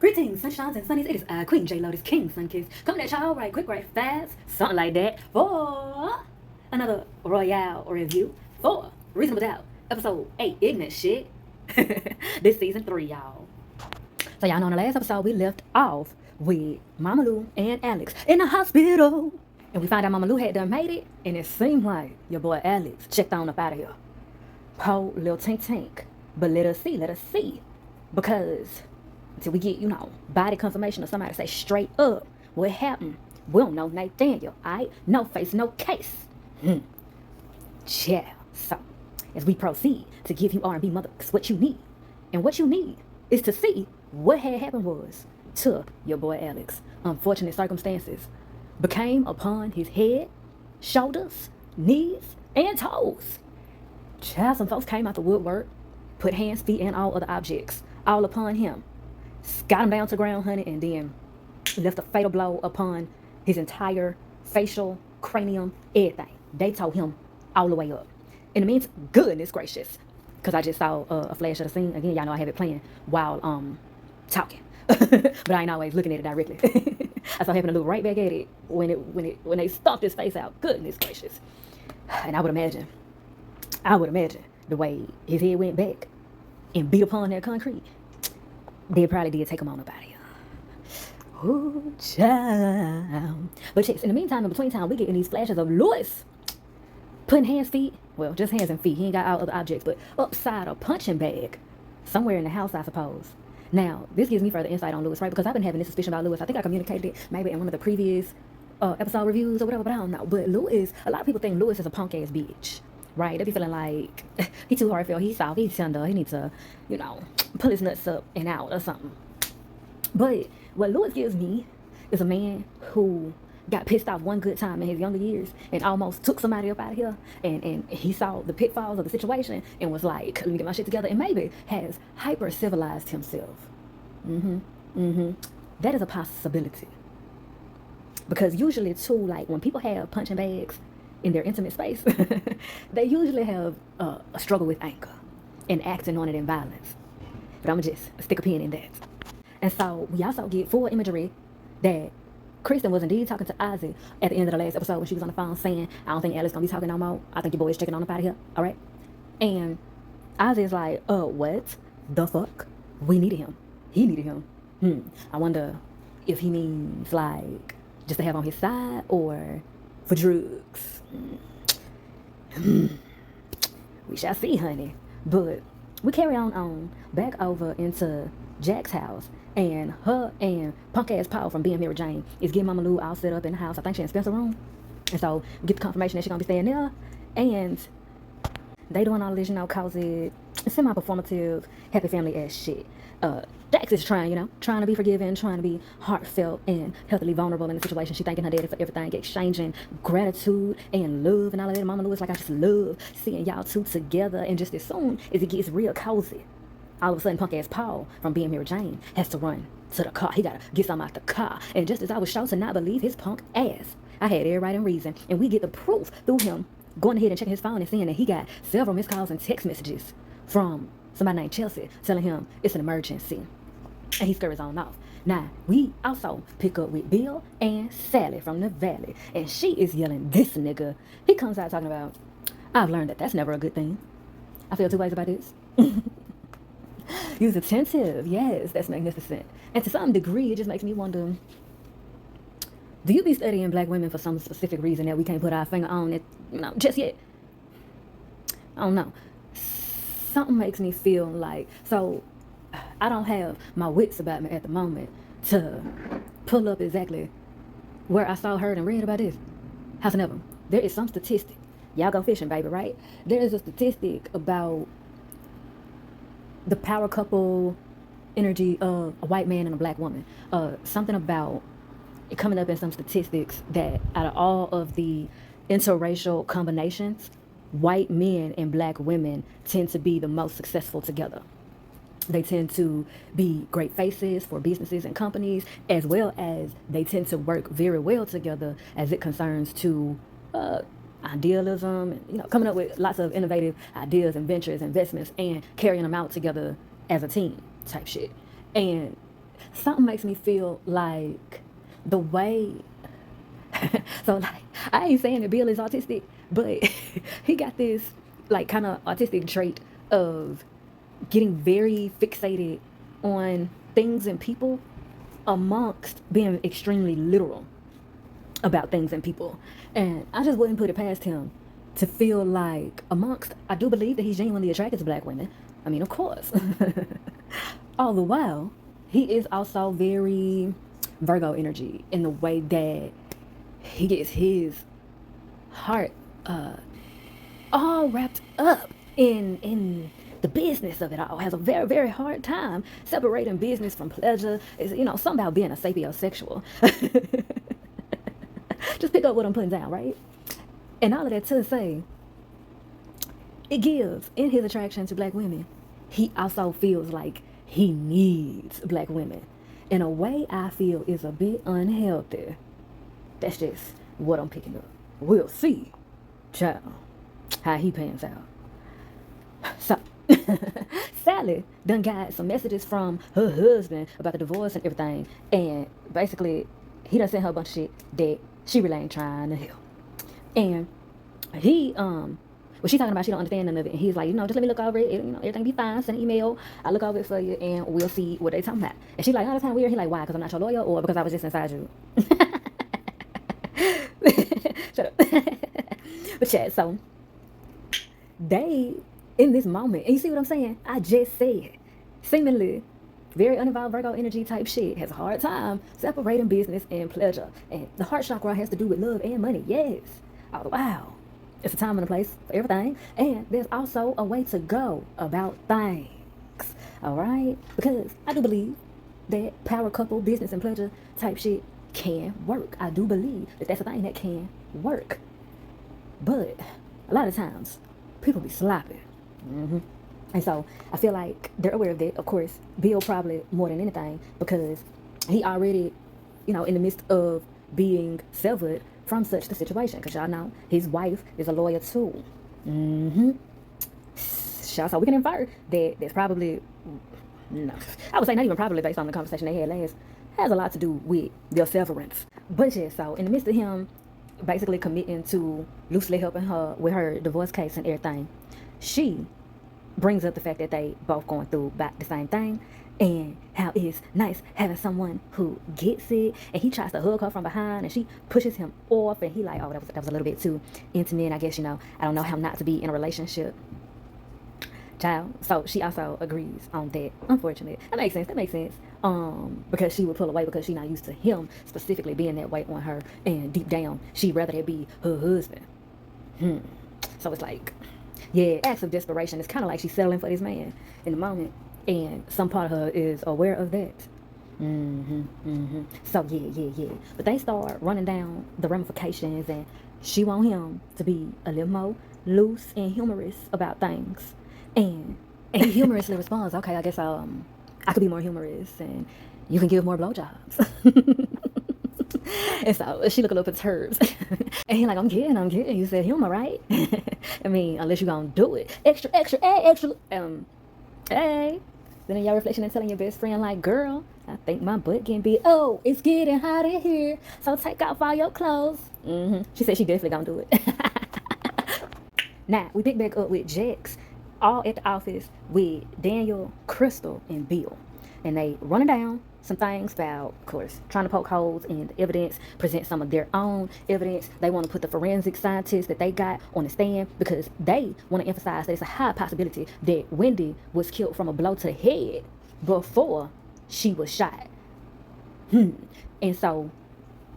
Greetings, sunshines and sunnies. It is I, Queen J Lotus, King Sunkiss, coming at y'all right quick, right fast, something like that, for another Royale review for Reasonable Doubt, episode 8, Ignant shit. This season 3, y'all. So y'all know in the last episode we left off with Mama Lou and Alex in the hospital. And we found out Mama Lou had done made it, and it seemed like your boy Alex checked on up out of here. Po little tink. But let us see. Because until we get, body confirmation or somebody say straight up what happened, we don't know Nathaniel, alright? No face, no case. Yeah. So, as we proceed to give you R&B mothers what you need, and what you need is to see what had happened was to your boy Alex. Unfortunate circumstances became upon his head, shoulders, knees, and toes. Child, some folks came out the woodwork, put hands, feet, and all other objects all upon him. Got him down to the ground, honey, and then left a fatal blow upon his entire facial, cranium, everything. They tore him all the way up. In the meantime, goodness gracious, because I just saw a flash of the scene. Again, y'all know I have it playing while talking, but I ain't always looking at it directly. I saw him to look right back at it when they stomped his face out. Goodness gracious. And I would imagine the way his head went back and beat upon that concrete, they probably did take him on up out of here. Ooh, child. But chicks, in the meantime, in between time, we getting these flashes of Lewis putting hands, feet, well, just hands and feet. He ain't got all other objects, but upside a punching bag somewhere in the house, I suppose. Now, this gives me further insight on Lewis, right? Because I've been having this suspicion about Lewis. I think I communicated it maybe in one of the previous episode reviews or whatever, but I don't know. But Lewis, a lot of people think Lewis is a punk ass bitch, right? They be feeling like he too hard to feel. He's soft, he's tender, he needs to, pull his nuts up and out or something. But what Lewis gives me is a man who got pissed off one good time in his younger years and almost took somebody up out of here, and he saw the pitfalls of the situation and was like, let me get my shit together, and maybe has hyper civilized himself. That is a possibility, because usually too, like when people have punching bags in their intimate space, they usually have a struggle with anger and acting on it in violence. But I'm gonna just stick a pin in that. And so we also get full imagery that Kristen was indeed talking to Ozzy at the end of the last episode when she was on the phone saying, I don't think Alex gonna be talking no more. I think your boy is checking on up out of here. All right. And Ozzy is like, what the fuck? We needed him. He needed him. I wonder if he means like just to have on his side or for drugs. We shall see, honey. But we carry on back over into Jack's house, and her and punk ass Paul from being Mary Jane is getting Mama Lou all set up in the house. I think she in Spencer's room, and so we get the confirmation that she's gonna be staying there, and they doing all this, cause it semi-performative, happy family ass shit. Jax is trying to be forgiving, trying to be heartfelt and healthily vulnerable in the situation. She thanking her daddy for everything, exchanging gratitude and love and all of that. Mama Lou is like, I just love seeing y'all two together. And just as soon as it gets real cozy, all of a sudden punk ass Paul from being Mary Jane has to run to the car. He gotta get something out the car. And just as I was shown to not believe his punk ass, I had every right and reason. And we get the proof through him going ahead and checking his phone and seeing that he got several missed calls and text messages from somebody named Chelsea telling him it's an emergency. And he scurries on off. Now, we also pick up with Bill and Sally from the Valley. And she is yelling, this nigga. He comes out talking about, I've learned that that's never a good thing. I feel two ways about this. He was attentive. Yes, that's magnificent. And to some degree, it just makes me wonder, do you be studying black women for some specific reason that we can't put our finger on it, just yet? I don't know. Something makes me feel like, so I don't have my wits about me at the moment to pull up exactly where I saw, heard, and read about this. Howsoever, there is some statistic. Y'all go fishing, baby, right? There is a statistic about the power couple energy of a white man and a black woman. Something about it coming up in some statistics that out of all of the interracial combinations, white men and black women tend to be the most successful together. They tend to be great faces for businesses and companies, as well as they tend to work very well together as it concerns to idealism, and, coming up with lots of innovative ideas and ventures, investments, and carrying them out together as a team type shit. And something makes me feel like the way so like I ain't saying that Bill is autistic, but he got this like kind of autistic trait of getting very fixated on things and people amongst being extremely literal about things and people. And I just wouldn't put it past him to feel like amongst, I do believe that he's genuinely attracted to black women. I mean, of course. All the while, he is also very Virgo energy in the way that he gets his heart all wrapped up in the business of it all. Has a very, very hard time separating business from pleasure. Is, you know, something about being a sapiosexual. Just pick up what I'm putting down, right? And all of that to say, it gives in his attraction to black women, he also feels like he needs black women in a way I feel is a bit unhealthy. That's just what I'm picking up. We'll see, child, how he pans out. So, Sally done got some messages from her husband about the divorce and everything. And basically, he done sent her a bunch of shit that she really ain't trying to help. And he, well, she talking about she don't understand none of it. And he's like, you know, just let me look over it. You know, everything be fine. Send an email. I'll look over it for you and we'll see what they talking about. And she's like, oh, that's kind of weird. He like, why? Because I'm not your lawyer or because I was just inside you? Shut up. But yeah, so they, in this moment, and you see what I'm saying? I just said, seemingly very uninvolved Virgo energy type shit has a hard time separating business and pleasure. And the heart chakra has to do with love and money. Yes. Oh, wow. It's a time and a place for everything. And there's also a way to go about things. All right? Because I do believe that power couple, business and pleasure type shit can work. I do believe that that's a thing that can work. But a lot of times, people be sloppy. And so I feel like they're aware of that. Of course, Bill probably more than anything because he already, you know, in the midst of being severed from such the situation. Because y'all know his wife is a lawyer too. So we can infer that there's probably, no, I would say not even probably based on the conversation they had last, has a lot to do with their severance. But yeah, so in the midst of him basically committing to loosely helping her with her divorce case and everything, she brings up the fact that they both going through about the same thing and how it's nice having someone who gets it. And he tries to hug her from behind and she pushes him off and he like, oh, that was a little bit too intimate. I guess, you know, I don't know how not to be in a relationship, child. So she also agrees on that. Unfortunate. That makes sense. Because she would pull away because she's not used to him specifically being that way on her, and deep down she'd rather that be her husband. So it's like, yeah, acts of desperation. It's kind of like she's settling for this man in the moment, and some part of her is aware of that. So yeah. But they start running down the ramifications, and she want him to be a little more loose and humorous about things, and he humorously responds, "Okay, I guess I could be more humorous, and you can give more blowjobs." And so she look a little perturbed. And he like, I'm kidding. You said humor, right? I mean, unless you gonna do it. Extra, hey. Then in your reflection and telling your best friend like, girl, I think my butt can be, oh, it's getting hot in here, so take off all your clothes. She said she definitely gonna do it. Now, we pick back up with Jax, all at the office with Daniel, Crystal, and Bill. And they running down some things about, of course, trying to poke holes in the evidence, present some of their own evidence. They want to put the forensic scientists that they got on the stand because they want to emphasize that it's a high possibility that Wendy was killed from a blow to the head before she was shot. And so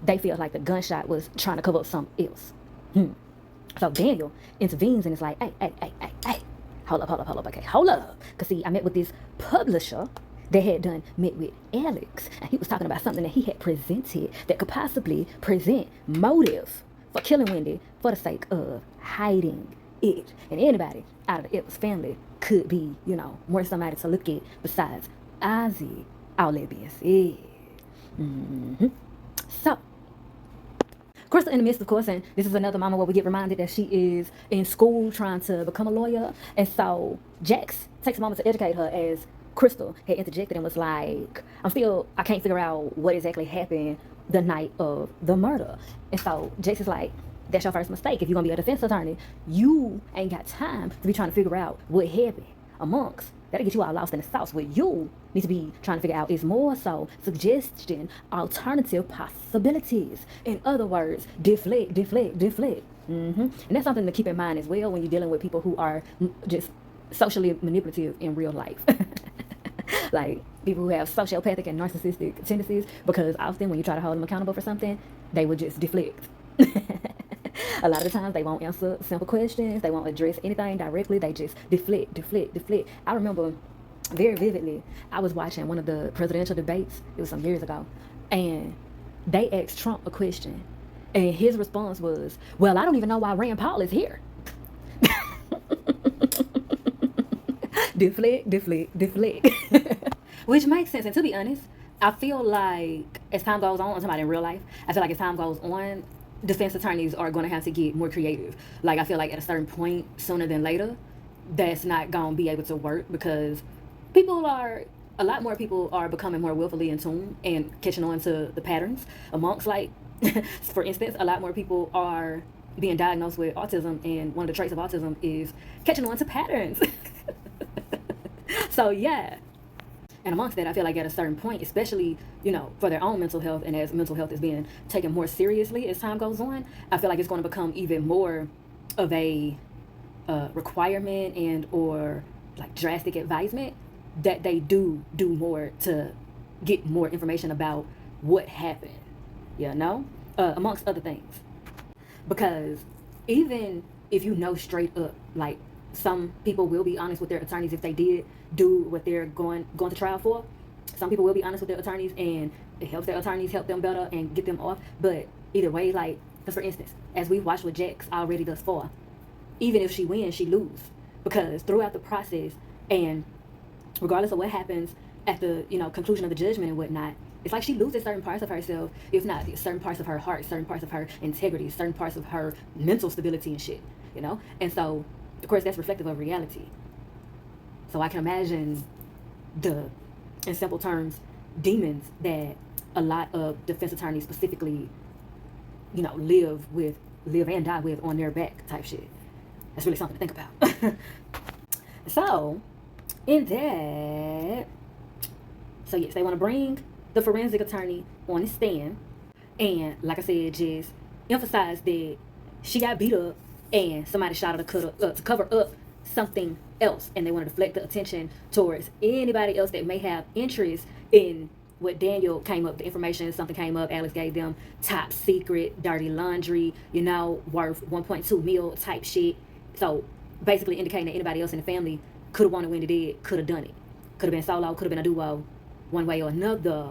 they feel like the gunshot was trying to cover up something else. So Daniel intervenes and is like, hey, hold up, okay, hold up. Because see, I met with this publisher that had done met with Alex, and he was talking about something that he had presented that could possibly present motive for killing Wendy for the sake of hiding it. And anybody out of the Evans family could be, you know, more somebody to look at besides Ozzy, all that being said. So Crystal in the midst, of course, and this is another moment where we get reminded that she is in school trying to become a lawyer. And so Jax takes a moment to educate her as Crystal had interjected and was like, I can't figure out what exactly happened the night of the murder. And so Jace is like, that's your first mistake. If you're gonna be a defense attorney, you ain't got time to be trying to figure out what happened amongst. That'll get you all lost in the sauce. What you need to be trying to figure out is more so suggestion, alternative possibilities. In other words, deflect. And that's something to keep in mind as well when you're dealing with people who are just socially manipulative in real life. Like people who have sociopathic and narcissistic tendencies, because often when you try to hold them accountable for something, they will just deflect. A lot of the times they won't answer simple questions, they won't address anything directly, they just deflect. I remember very vividly, I was watching one of the presidential debates, it was some years ago, and they asked Trump a question, and his response was, well, I don't even know why Rand Paul is here. deflect. Which makes sense. And to be honest, I feel like as time goes on, I'm talking about in real life, I feel like as time goes on, defense attorneys are going to have to get more creative. Like, I feel like at a certain point, sooner than later, that's not going to be able to work, because a lot more people are becoming more willfully in tune and catching on to the patterns amongst, like, for instance, a lot more people are being diagnosed with autism, and one of the traits of autism is catching on to patterns. So, yeah. And amongst that, I feel like at a certain point, especially, for their own mental health, and as mental health is being taken more seriously as time goes on, I feel like it's going to become even more of a requirement and or like drastic advisement that they do more to get more information about what happened, amongst other things. Because even if you know straight up, like, some people will be honest with their attorneys if they did do what they're going to trial for. Some people will be honest with their attorneys, and it helps their attorneys help them better and get them off. But either way, like, for instance, as we've watched with Jax already thus far, even if she wins, she lose. Because throughout the process, and regardless of what happens at the conclusion of the judgment and whatnot, it's like she loses certain parts of herself, if not certain parts of her heart, certain parts of her integrity, certain parts of her mental stability and shit, And so, of course, that's reflective of reality. So I can imagine in simple terms, demons that a lot of defense attorneys specifically, live and die with on their back type shit. That's really something to think about. So, in that, yes, they want to bring the forensic attorney on the stand, and like I said, just emphasize that she got beat up and somebody shot her to cover up something else, and they want to deflect the attention towards anybody else that may have interest in what Daniel came up, the information, something came up, Alex gave them top secret, dirty laundry, worth 1.2 mil type shit. So basically indicating that anybody else in the family could have wanted when they did, could have done it. Could have been solo, could have been a duo, one way or another.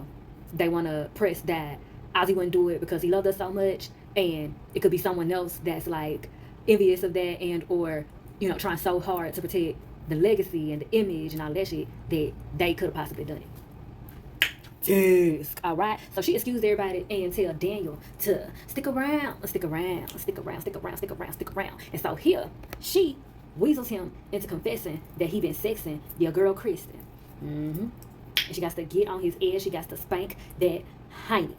They want to press that Ozzy wouldn't do it because he loved us so much, and it could be someone else that's like envious of that, and or trying so hard to protect the legacy and the image and all that shit that they could have possibly done it. Yes. All right. So she excused everybody and tell Daniel to stick around. And so here she weasels him into confessing that he been sexing your girl Kristen. And she got to get on his edge. She got to spank that hiney.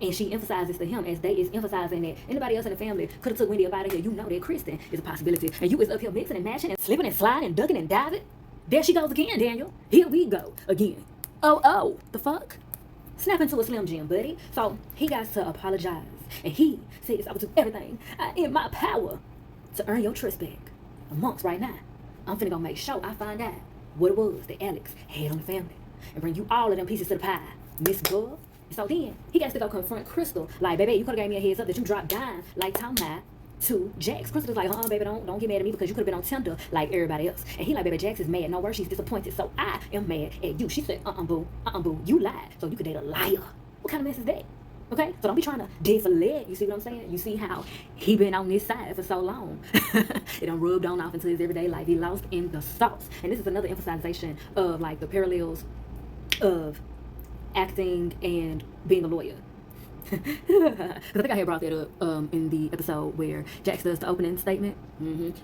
And she emphasizes to him, as they is emphasizing that anybody else in the family could have took Wendy up out of here. That Kristen is a possibility. And you is up here mixing and matching and slipping and sliding and ducking and diving. There she goes again, Daniel. Here we go again. Oh, the fuck? Snap into a Slim Jim, buddy. So he got to apologize. And he says, I will do everything in my power to earn your trust back. Amongst right now, I'm finna go make sure I find out what it was that Alex had on the family, and bring you all of them pieces to the pie, Miss Girl. So then he got to go confront Crystal. Like, baby, you could have gave me a heads up that you dropped down like Tom High to Jax. Crystal was like, baby, don't get mad at me because you could have been on Tinder like everybody else. And he like, baby, Jax is mad. No worse, she's disappointed. So I am mad at you. She said, boo, you lied. So you could date a liar. What kind of mess is that? Okay? So don't be trying to deflect. You see what I'm saying? You see how he been on this side for so long. It done rubbed on off into his everyday life. He lost in the sauce. And this is another emphasization of like the parallels of acting and being a lawyer. Because I think I had brought that up in the episode where Jax does the opening statement.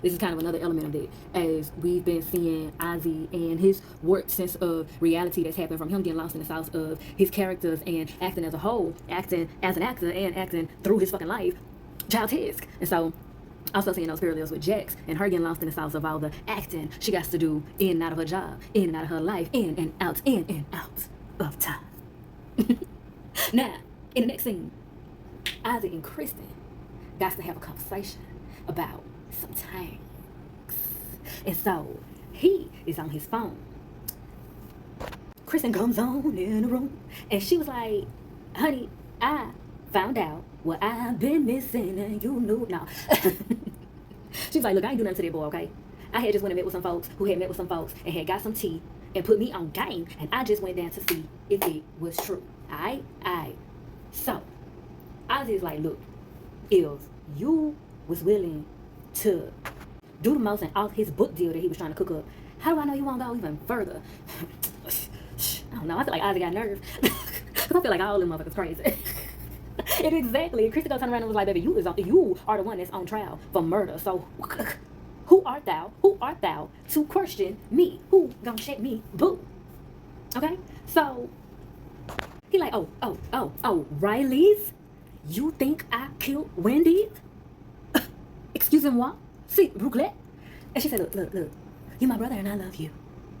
This is kind of another element of it, as we've been seeing Ozzy and his warped sense of reality that's happened from him getting lost in the sauce of his characters and acting as a whole, acting as an actor and acting through his fucking life, childish. And so also seeing those parallels with Jax and her getting lost in the sauce of all the acting she got to do in and out of her job, in and out of her life, in and out of time. Now, in the next scene, Ozzy and Kristen got to have a conversation about some tanks. And so he is on his phone. Kristen comes on in the room and she was like, honey, I found out what I've been missing and you knew. No. She was like, look, I ain't do nothing to that boy, okay? I had just went and met with some folks who had met with some folks and had got some tea and put me on game, and I just went down to see if it was true. Alright? So, Ozzy's like, look, if you was willing to do the most and off his book deal that he was trying to cook up, how do I know you won't go even further? I don't know. I feel like Ozzy got nerves. Because I feel like all them motherfuckers crazy. And exactly. Kristen turned around and was like, baby, you are the one that's on trial for murder. So, who art thou? Who art thou to question me? Who gonna check me? Boo. Okay? So, he like, oh, Riley's? You think I killed Wendy? Excusez-moi? S'il vous plaît? And she said, look, you're my brother and I love you.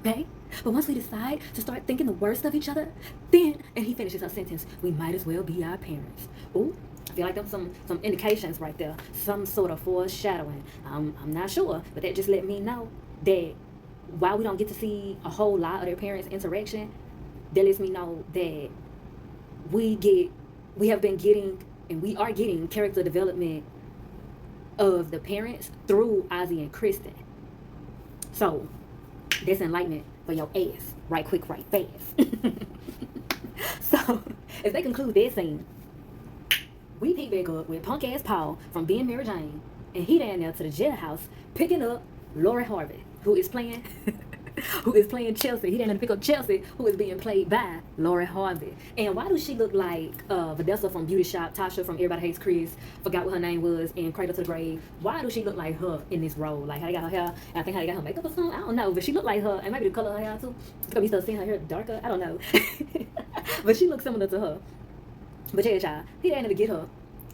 Okay? But once we decide to start thinking the worst of each other, then, and he finishes her sentence, we might as well be our parents. Ooh, I feel like there's some indications right there. Some sort of foreshadowing. I'm not sure, but that just let me know that while we don't get to see a whole lot of their parents' interaction, that lets me know that we have been getting, and we are getting character development of the parents through Ozzy and Kristen. So, that's enlightenment for your ass. Right quick, right fast. So, as they conclude their scene, we pick back up with punk ass Paul from being Mary Jane, and he down there to the jailhouse picking up Lori Harvey, who is playing Chelsea. He down there to pick up Chelsea, who is being played by Lori Harvey. And why does she look like Vanessa from Beauty Shop, Tasha from Everybody Hates Chris, forgot what her name was, in Cradle to the Grave? Why does she look like her in this role? Like how they got her hair, and I think how they got her makeup or something? I don't know, but she looked like her, and maybe the color of her hair too. It's gonna be still seeing her hair darker, I don't know. But she looks similar to her. But yeah, child, he down there to get her,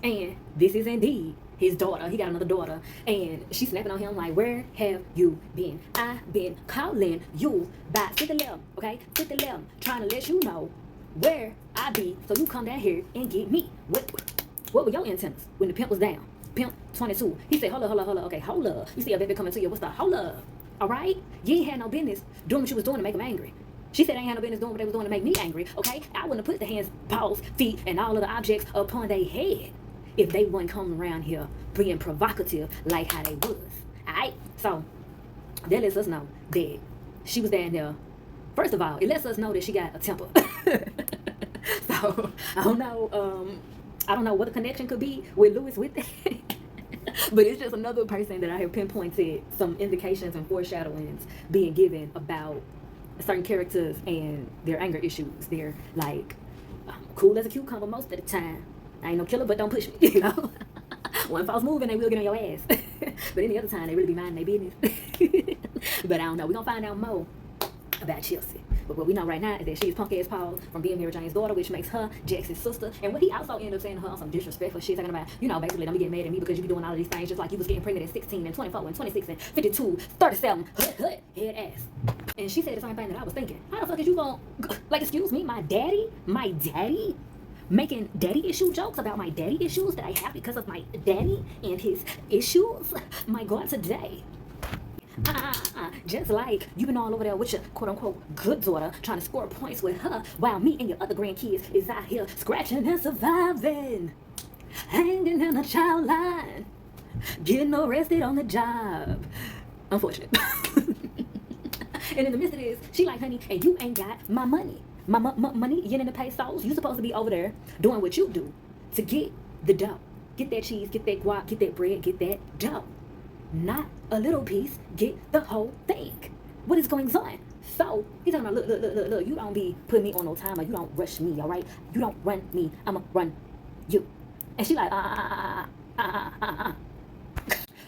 and this is indeed his daughter. He got another daughter, and she's snapping on him like, where have you been? I've been calling you by 5011, okay? 5011, trying to let you know where I be, so you come down here and get me. What were your antennas when the pimp was down? Pimp 22. He said, hold up, okay, hold up. You see a baby coming to you, what's the hold up? All right? You ain't had no business doing what you was doing to make him angry. She said I ain't had no business doing what they was doing to make me angry, okay? I wouldn't have put the hands, paws, feet, and all of the objects upon their head if they wouldn't come around here being provocative like how they was. Alright? So, that lets us know that she was down there. First of all, it lets us know that she got a temper. So, I don't know what the connection could be with Lewis with that. But it's just another person that I have pinpointed some indications and foreshadowings being given about certain characters and their anger issues. They're like cool as a cucumber most of the time. I ain't no killer, but don't push me, you know. One false move and they will get on your ass. But any other time, they really be minding their business. But I don't know. We're going to find out more about Chelsea. But what we know right now is that she's punk ass Paul from being Mary Jane's daughter, which makes her Jackson's sister. And what he also ended up saying to her on some disrespectful shit, talking about, you know, basically, don't be getting mad at me because you be doing all of these things just like you was getting pregnant at 16 and 24 and 26 and 52, 37, head ass. And she said the same thing that I was thinking. How the fuck is you going, like, excuse me, my daddy, making daddy issue jokes about my daddy issues that I have because of my daddy and his issues? My God, today. Just like you been all over there with your quote-unquote good daughter trying to score points with her while me and your other grandkids is out here scratching and surviving, hanging in the child line, getting arrested on the job. Unfortunate. And in the midst of this, she like, honey, and you ain't got my money. My money, yen in the pesos. You supposed to be over there doing what you do to get the dough. Get that cheese, get that guac, get that bread, get that dough. Not a little piece, get the whole thing. What is going on? So, he's talking about, look, you don't be putting me on no timer. You don't rush me, all right? You don't run me. I'ma run you. And she like,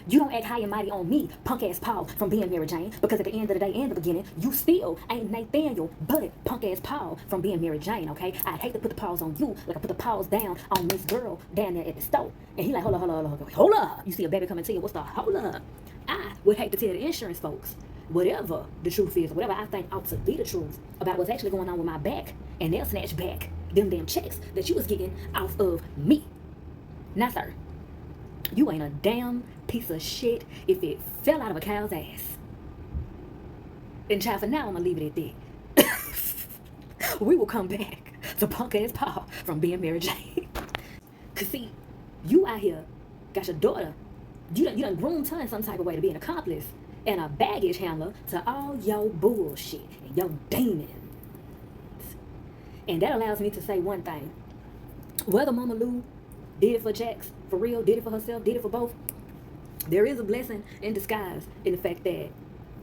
You don't act high and mighty on me, punk ass Paul, from being Mary Jane, because at the end of the day and the beginning, you still ain't Nathaniel, but punk ass Paul from being Mary Jane, okay? I'd hate to put the paws on you, like I put the paws down on this girl down there at the store. And he like, hold up. You see a baby coming to you, what's the hold up? I would hate to tell the insurance folks whatever the truth is, whatever I think ought to be the truth about what's actually going on with my back, and they'll snatch back them damn checks that you was getting off of me. Now, sir, you ain't a damn piece of shit if it fell out of a cow's ass. And child, for now, I'm gonna leave it at that. We will come back to punk ass Paul from being Mary Jane. Cause see, you out here got your daughter, you done groomed her in some type of way to be an accomplice and a baggage handler to all your bullshit and your demons. And that allows me to say one thing. Whether Mama Lou did it for Jax, for real, did it for herself, did it for both, there is a blessing in disguise in the fact that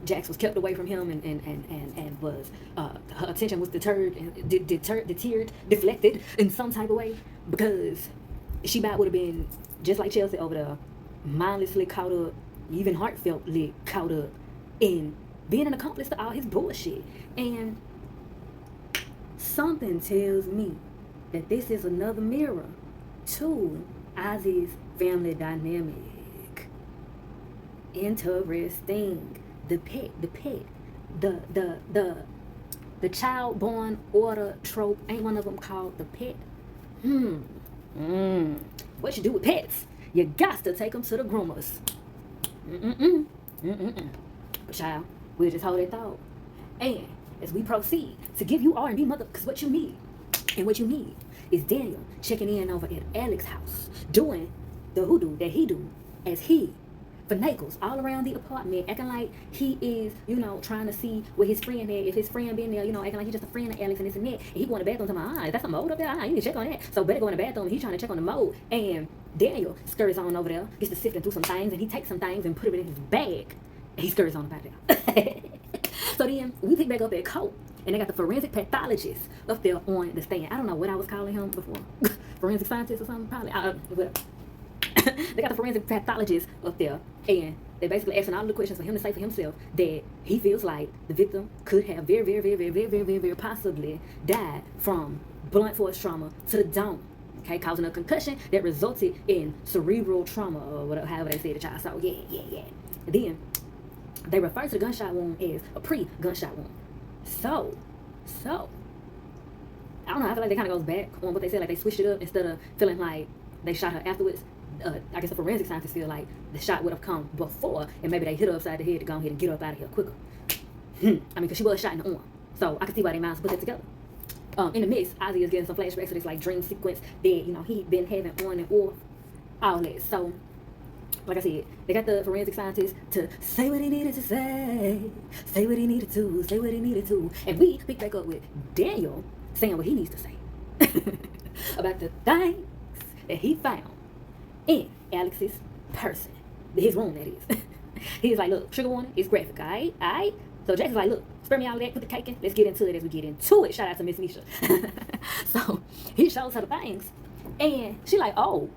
Jax was kept away from him and was her attention was deterred, deflected in some type of way, because she might would have been just like Chelsea over there, mindlessly caught up, even heartfeltly caught up in being an accomplice to all his bullshit. And something tells me that this is another mirror to Ozzy's family dynamic. Interesting. The child born order trope, ain't one of them called the pet? What you do with pets? You got to take them to the groomers. But child, we'll just hold that thought. And as we proceed to give you R&B mother, because what you need is Daniel checking in over at Alex's house, doing the hoodoo that he do as he finagles all around the apartment, acting like he is, trying to see where his friend at, if his friend been there, acting like he's just a friend of Alex and this and that. And he go in the bathroom to my eyes. That's a mold up there. You need to check on that. So better go in the bathroom. He's trying to check on the mold. And Daniel scurries on over there, gets to sifting through some things, and he takes some things and put it in his bag. And he scurries on about there. So then we pick back up at Colt, and they got the forensic pathologist up there on the stand. I don't know what I was calling him before. Forensic scientist or something, probably. They got the forensic pathologist up there, and they're basically asking all the questions for him to say for himself that he feels like the victim could have very possibly died from blunt force trauma to the dome, okay, causing a concussion that resulted in cerebral trauma, or whatever, however they say the child. So yeah. Then they refer to the gunshot wound as a pre-gunshot wound. So I don't know, I feel like they kind of goes back on what they said, like they switched it up. Instead of feeling like they shot her afterwards, I guess the forensic scientists feel like the shot would have come before, and maybe they hit her upside the head to go ahead and get her up out of here quicker. I mean, because she was shot in the arm, so I can see why they minds put that together. In the midst, Ozzy is getting some flashbacks to this like dream sequence that he'd been having on and off, all that. So, like I said, they got the forensic scientists to say what he needed to say what he needed to, and we pick back up with Daniel saying what he needs to say about the things that he found in Alex's person, his room, that is. He's like, look, trigger warning, it's graphic, alright? So Jackson's like, look, spare me all of that, put the cake in, let's get into it as we get into it. Shout out to Miss Misha. So he shows her the things, and she like, oh,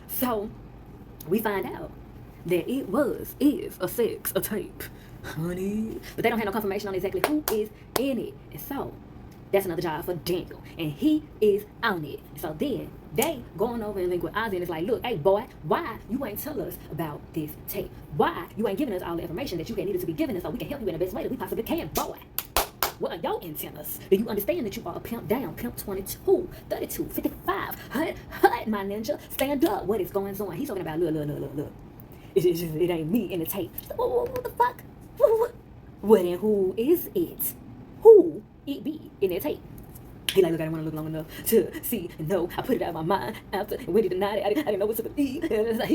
So we find out that is a tape, honey. But they don't have no confirmation on exactly who is in it. And so that's another job for Daniel, and he is on it. So then they going over and link with Ozzy, and it's like, look, hey boy, why you ain't tell us about this tape? Why you ain't giving us all the information that you had needed to be giving us so we can help you in the best way that we possibly can, boy? What are your antennas? Do you understand that you are a pimp down, pimp 22, 32, 55? Hut, my ninja, stand up. What is going on? He's talking about, look. It ain't me in the tape. What the fuck? What and who is it? Who it be in that tape? He like, look, I didn't want to look long enough to see and know. I put it out of my mind after Wendy denied it. I didn't know what to believe.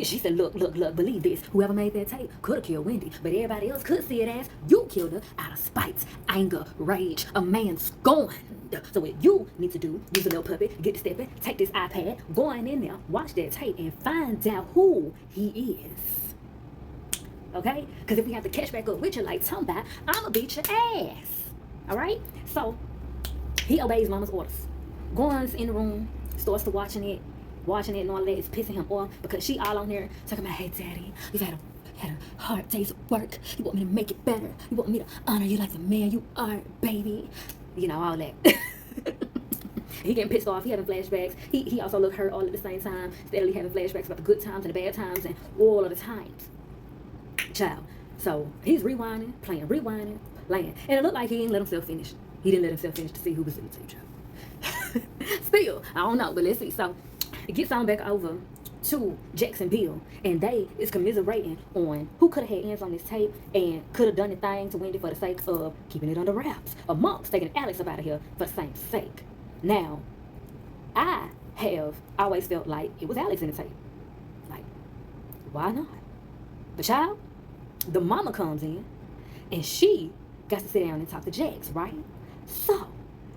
She said, look, believe this. Whoever made that tape could have killed Wendy, but everybody else could see it as you killed her out of spite, anger, rage, a man scorned. So what you need to do, use a little puppet, get to stepping, take this iPad, go on in there, watch that tape, and find out who he is. Okay? Because if we have to catch back up with you like somebody, I'ma beat your ass. All right? So He obeys mama's orders. Goes in the room, starts to watching it and all that. It's pissing him off because she all on there talking about, hey daddy, you've had a hard day's work. You want me to make it better. You want me to honor you like the man you are, baby. You know, all that. He getting pissed off. He having flashbacks. He also looked hurt all at the same time. Steadily having flashbacks about the good times and the bad times and all of the times. Child. So he's rewinding, playing. And it looked like he didn't let himself finish. He didn't let himself finish to see who was in the tape, child. Still, I don't know, but let's see. So it gets on back over to Jackson Bill, and they is commiserating on who could have had hands on this tape and could have done the thing to Wendy for the sake of keeping it under wraps, amongst taking Alex up out of here for the same sake. Now, I have always felt like it was Alex in the tape. Like, why not? The child, the mama comes in, and she got to sit down and talk to Jax, right? So,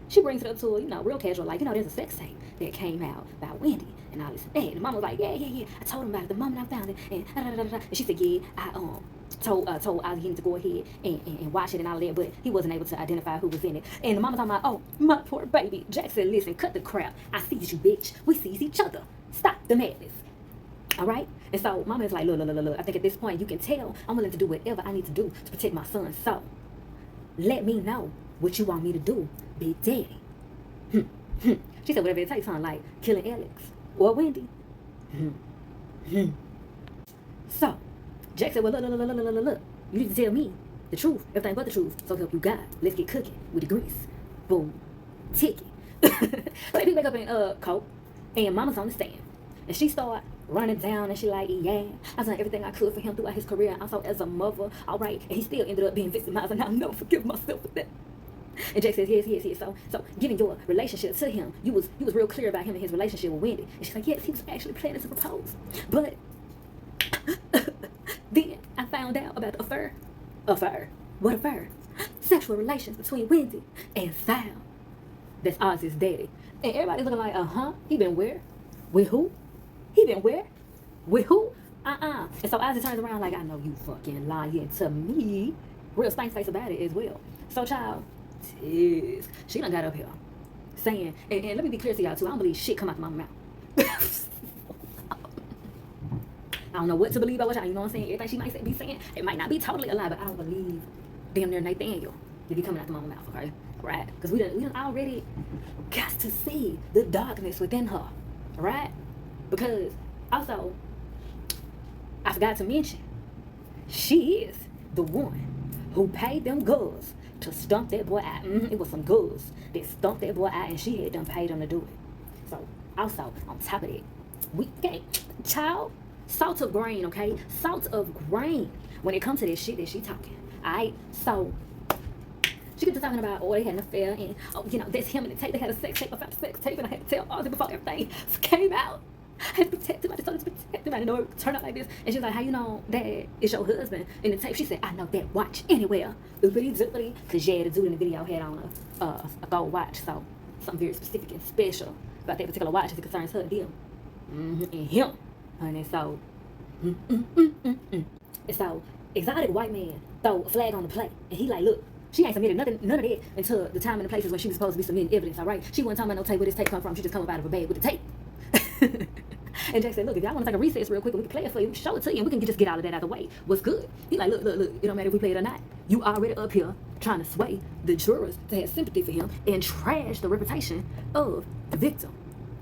she brings it up to her, real casual, like, there's a sex tape that came out about Wendy and all this and that. And the mama was like, yeah. I told him about it the moment I found it. And And she said, yeah, I told Ozzy to go ahead and watch it and all that, but he wasn't able to identify who was in it. And the mama talking about, oh, my poor baby. Jack said, listen, cut the crap. I sees you, bitch. We sees each other. Stop the madness. All right? And so mama is like, look. I think at this point you can tell I'm willing to do whatever I need to do to protect my son. So let me know what you want me to do, Big Daddy. She said whatever it takes, huh? Like killing Alex or Wendy. So Jack said, well, look. You need to tell me the truth, everything but the truth. So help you God. Let's get cooking with the grease. Boom. Ticket. So they pick back up in coat, and mama's on the stand. And she start running down, and she like, yeah, I've done everything I could for him throughout his career, and also as a mother, all right, and he still ended up being victimized, and I'll never forgive myself for that. And Jack says, yes. So given your relationship to him, you was real clear about him and his relationship with Wendy. And she's like, yes, he was actually planning to propose. But then I found out about the affair. Affair? What affair? Sexual relations between Wendy and Sal. That's Ozzy's daddy. And everybody's looking like, he been where? With who? He been where? With who? And so Ozzy turns around like, I know you fucking lying to me. Real stank face about it as well. So child, she done got up here saying, and let me be clear to y'all too, I don't believe shit come out my mouth. I don't know what to believe about what y'all, you know what I'm saying? Everything she might be saying, it might not be totally a lie, but I don't believe damn near Nathaniel to be coming out the mama mouth, okay? Right? Because we done already got to see the darkness within her, right? Because also, I forgot to mention, she is the one who paid them girls to stump that boy out. It was some girls that stumped that boy out, and she had done paid them to do it. So, also, on top of that, we can't, child, salt of grain, okay? Salt of grain when it comes to this shit that she talking. Alright? So she gets to talking about, they had an affair, and that's him and the tape. They had a sex tape about the sex tape, and I had to tell Ozzy before everything came out. I had to protect him. I just told him to protect him. I didn't know it would turn out like this. And she was like, how you know that it's your husband in the tape? She said, I know that watch anywhere. Oopity doopity. Because yeah, the dude in the video had on a gold watch. So something very specific and special about that particular watch as it concerns her deal. And him. Honey, so and so exotic white man throw a flag on the plate, and he like, look, she ain't submitted none of that until the time and the places where she was supposed to be submitting evidence. All right, she wasn't talking about no tape. Where this tape come from? She just come up out of a bag with the tape. And Jack said, look, if y'all want to take a recess real quick, we can play it for you, we can show it to you, and we can just get all of that out of the way. What's good? He like, look, it don't matter if we play it or not. You already up here trying to sway the jurors to have sympathy for him and trash the reputation of the victim.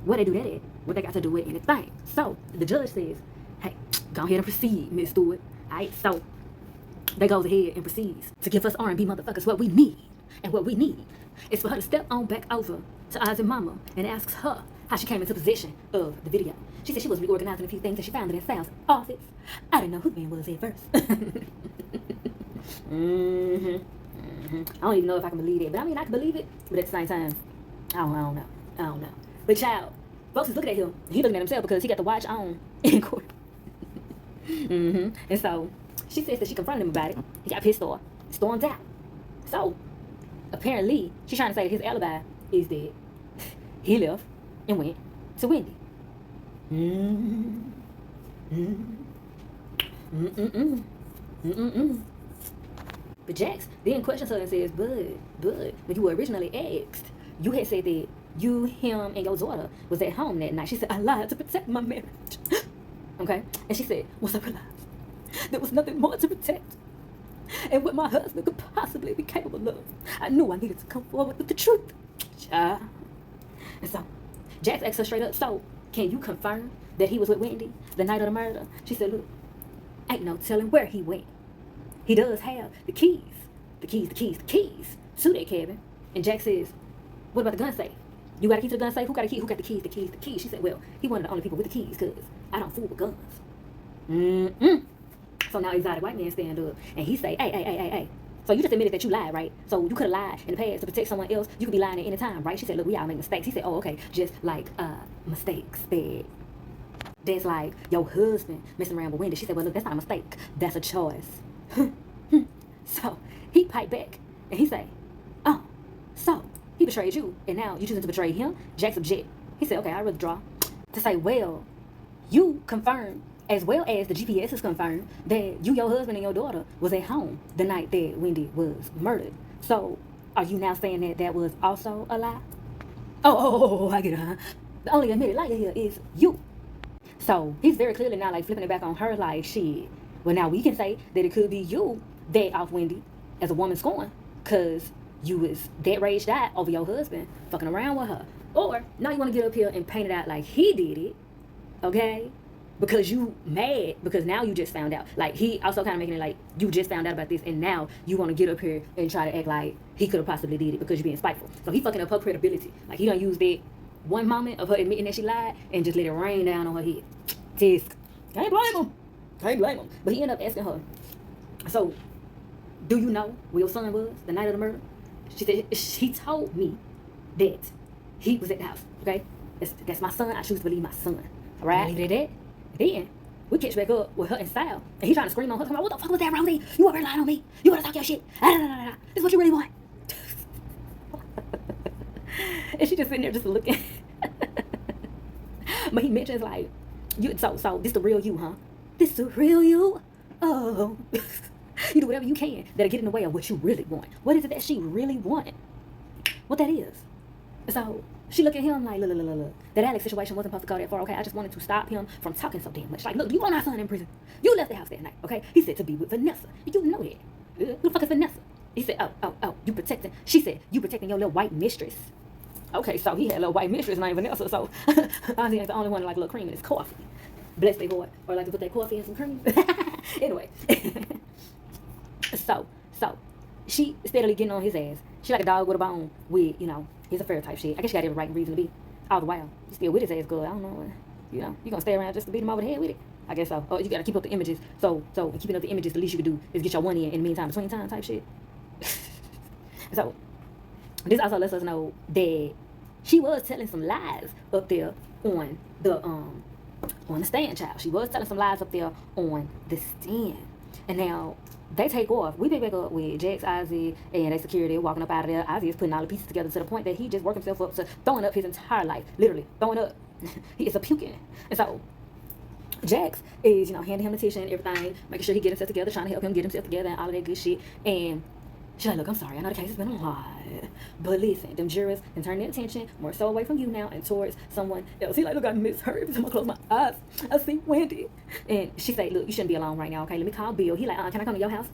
Where they do that at? What they got to do with anything? So the judge says, hey, go ahead and proceed, Miss Stewart. Alright, so they goes ahead and proceeds to give us R&B motherfuckers what we need. And what we need is for her to step on back over to Ozzy Mama and asks her how she came into possession of the video. She said she was reorganizing a few things and she found it in Sal's office. I didn't know who the man was at first. I don't even know if I can believe it. But I mean, I can believe it. But at the same time, I don't know. But child, folks is looking at him. He looking at himself because he got the watch on in court. And so she says that she confronted him about it. He got pissed off, stormed out. So apparently she's trying to say that his alibi is that he left and went to Wendy. But Jax then questions her and says, Bud, when you were originally asked you had said that you, him, and your daughter was at home that night. She said, I lied to protect my marriage. Okay? And she said, once I realized there was nothing more to protect and what my husband could possibly be capable of, I knew I needed to come forward with the truth. Child. And so, Jax asked her straight up, so, can you confirm that he was with Wendy the night of the murder? She said, look, ain't no telling where he went. He does have the keys to that cabin. And Jack says, what about the gun safe? You got a key to the gun safe? Who got a key? Who got the keys? The keys. She said, well, he one of the only people with the keys because I don't fool with guns. So now exotic white man stand up and he say, hey. So you just admitted that you lied, right? So you could have lied in the past to protect someone else. You could be lying at any time, right? She said, look, we all make mistakes. He said, oh, okay, just like mistakes that's like your husband messing around with Wendy. She said, well, look, that's not a mistake. That's a choice. So he piped back and he say, oh, so he betrayed you and now you choosing to betray him? Jack's object. He said, okay, I withdraw. To say, well, you confirmed as well as the GPS is confirmed that you, your husband, and your daughter was at home the night that Wendy was murdered. So are you now saying that that was also a lie? Oh, I get it, huh? The only admitted liar here is you. So he's very clearly now like flipping it back on her like, shit. Well, now we can say that it could be you that off Wendy as a woman scorn because you was that raged out over your husband fucking around with her. Or now you want to get up here and paint it out like he did it, okay? Because you mad because now you just found out. Like he also kind of making it like you just found out about this and now you want to get up here and try to act like he could have possibly did it because you're being spiteful. So he fucking up her credibility. Like he done used that one moment of her admitting that she lied and just let it rain down on her head. Tisk. Can't blame him. But he ended up asking her, so do you know where your son was the night of the murder? She said, he told me that he was at the house, okay? That's my son. I choose to believe my son. All right? Leave it at that. Then we catch back up with her and Sal, and he trying to scream on her, talking about, what the fuck was that, Rosie? You over lying on me. You better talk your shit. This is what you really want. And she just sitting there just looking. But he mentions like, so this the real you, huh? This the real you? Oh. You do whatever you can that'll get in the way of what you really want. What is it that she really want? What that is. So she look at him like, look. That Alex situation wasn't supposed to go that far, okay? I just wanted to stop him from talking so damn much. Like, look, you want our son in prison. You left the house that night, okay? He said to be with Vanessa. You know that. Who the fuck is Vanessa? He said, oh, you protecting. She said, you protecting your little white mistress. Okay, so he had a little white mistress named Vanessa, so honestly, ain't the only one that like a little cream in his coffee. Bless their heart. Or like to put that coffee in some cream. Anyway. So, she steadily getting on his ass. She like a dog with a bone with, his affair type shit. I guess she got every right and reason to be. All the while, you still with his ass good. I don't know. You gonna stay around just to beat him over the head with it? I guess so. Oh, you gotta keep up the images. So keeping up the images, the least you could do is get your one in the meantime, between time type shit. So, this also lets us know that she was telling some lies up there on the stand, child. She was telling some lies up there on the stand. And now they take off. We pick back up with Jax, Ozzy, and they security walking up out of there. Ozzy is putting all the pieces together to the point that he just worked himself up to throwing up his entire life. Literally, throwing up. He is a puking. And so Jax is, handing him the tissue and everything, making sure he get himself together, trying to help him get himself together and all of that good shit. And she's like, look, I'm sorry. I know the case has been a lot. But listen, them jurors can turn their attention more so away from you now and towards someone else. He's like, look, I miss her. Every time I close my eyes, I see Wendy. And she say, look, you shouldn't be alone right now, okay? Let me call Bill. He like, can I come to your house?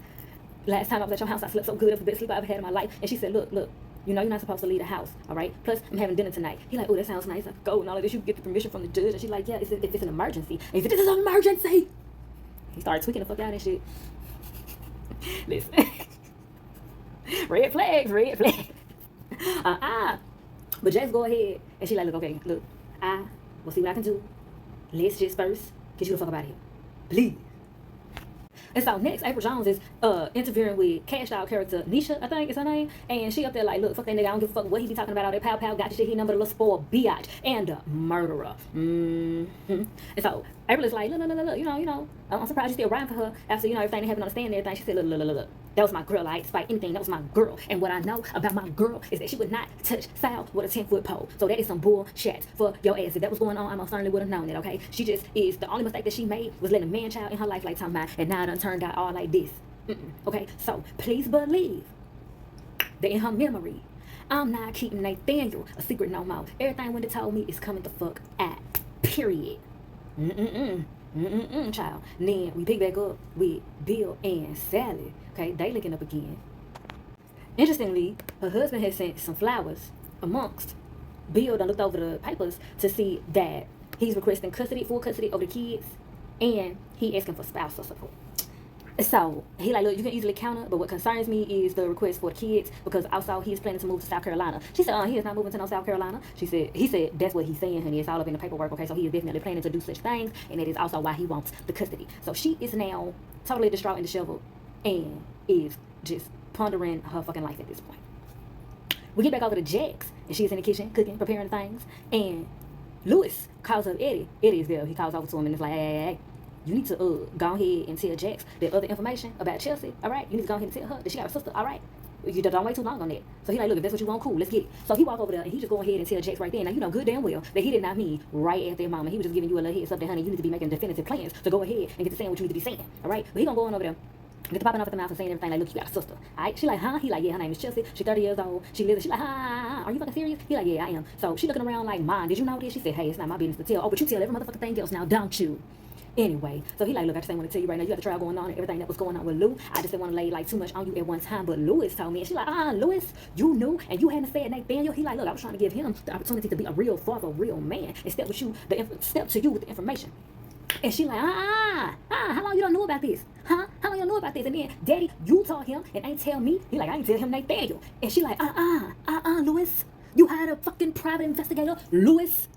Last time I was at your house, I slept so good. It was the best sleep I ever had in my life. And she said, look, you're not supposed to leave the house, all right? Plus, I'm having dinner tonight. He like, oh, that sounds nice. I go and all of this. You get the permission from the judge. And she's like, yeah, if it's an emergency. And he said, this is an emergency. He started tweaking the fuck out and shit. Listen. Red flags. But Jax go ahead and she like, look, okay, look, I will see what I can do. Let's just first get you the fuck up out of here, please. And so next, April Jones is interviewing with cashed out character Nisha, I think is her name, and she up there like, look, fuck that nigga, I don't give a fuck what he be talking about, all that pow got the shit, he number the little spoiled biatch and a murderer. And so April is like, look, I'm surprised you still riding for her after, everything that happened on the stand and everything. She said, look, that was my girl. I ain't spite anything. That was my girl. And what I know about my girl is that she would not touch Sal with a 10-foot pole. So that is some bullshit for your ass. If that was going on, I most certainly would have known it, okay? She just is, the only mistake that she made was letting a man-child in her life like talking about, and now it done turned out all like this. Okay? So please believe that in her memory, I'm not keeping Nathaniel a secret no more. Everything Wendy told me is coming the fuck out. Period. Child. And then we pick back up with Bill and Sally. Okay, they linking up again. Interestingly, her husband had sent some flowers amongst. Bill done looked over the papers to see that he's requesting full custody of the kids, and he asking for spousal support. So he like, look, you can easily counter, but what concerns me is the request for the kids, because also he's planning to move to South Carolina. She said, he is not moving to no South Carolina. He said that's what he's saying, honey. It's all up in the paperwork. Okay, so he is definitely planning to do such things, and that is also why he wants the custody. So she is now totally distraught and disheveled, and is just pondering her fucking life at this point. We get back over to Jax, and she's in the kitchen cooking, preparing things, and Lewis calls up Eddie. Eddie is there. He calls over to him and is like, hey. You need to go ahead and tell Jax that other information about Chelsea, all right? You need to go ahead and tell her that she got a sister, all right? You don't wait too long on that. So he like, look, if that's what you want, cool, let's get it. So he walk over there and he just go ahead and tell Jax right there. Now, you know good damn well that he did not mean right at that moment. He was just giving you a little heads up that, honey, you need to be making definitive plans to go ahead and get to saying what you need to be saying, all right? But he gonna go on over there, get to popping off at the mouth and saying everything like, look, you got a sister, all right? She like, huh? He like, yeah, her name is Chelsea. She 30 years old. She lives. She like, are you fucking serious? He like, yeah, I am. So she looking around like, Mom, did you know this? She said, hey, it's not my business to tell. Oh, but you tell every motherfucking thing else now, don't you? Anyway, so he like, look, I just ain't want to tell you right now. You got the trial going on and everything that was going on with Lou. I just didn't want to lay like too much on you at one time. But Louis told me, and she like, Louis, you knew and you hadn't said Nathaniel. He like, look, I was trying to give him the opportunity to be a real father, a real man, and step to you with the information. And she like, how long you don't know about this? Huh? How long you don't know about this? And then, Daddy, you told him and ain't tell me. He like, I ain't tell him Nathaniel. And she like, Louis, you hired a fucking private investigator, Louis.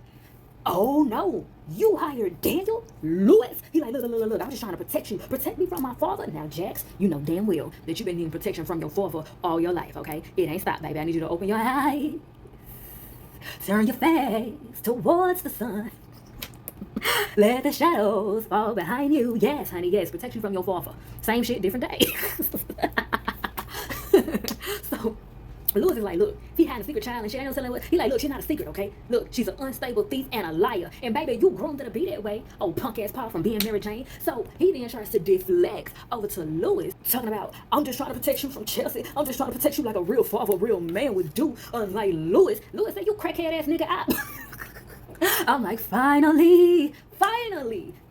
Oh no, you hired Daniel Lewis. He like, look, I was just trying to protect you. Protect me from my father. Now, Jax, you know damn well that you've been needing protection from your father all your life, okay? It ain't stopped, baby. I need you to open your eyes. Turn your face towards the sun. Let the shadows fall behind you. Yes, honey, yes. Protect you from your father. Same shit, different day. So Lewis is like, look, if he had a secret child and she ain't no telling what, he like, look, she's not a secret, okay? Look, she's an unstable thief and a liar. And baby, you groomed her to be that way. Oh, punk ass Paul from being Mary Jane. So he then tries to deflect over to Lewis, talking about, I'm just trying to protect you from Chelsea. I'm just trying to protect you like a real father, a real man would do. Unlike Lewis said, you crackhead ass nigga out. I'm like, finally,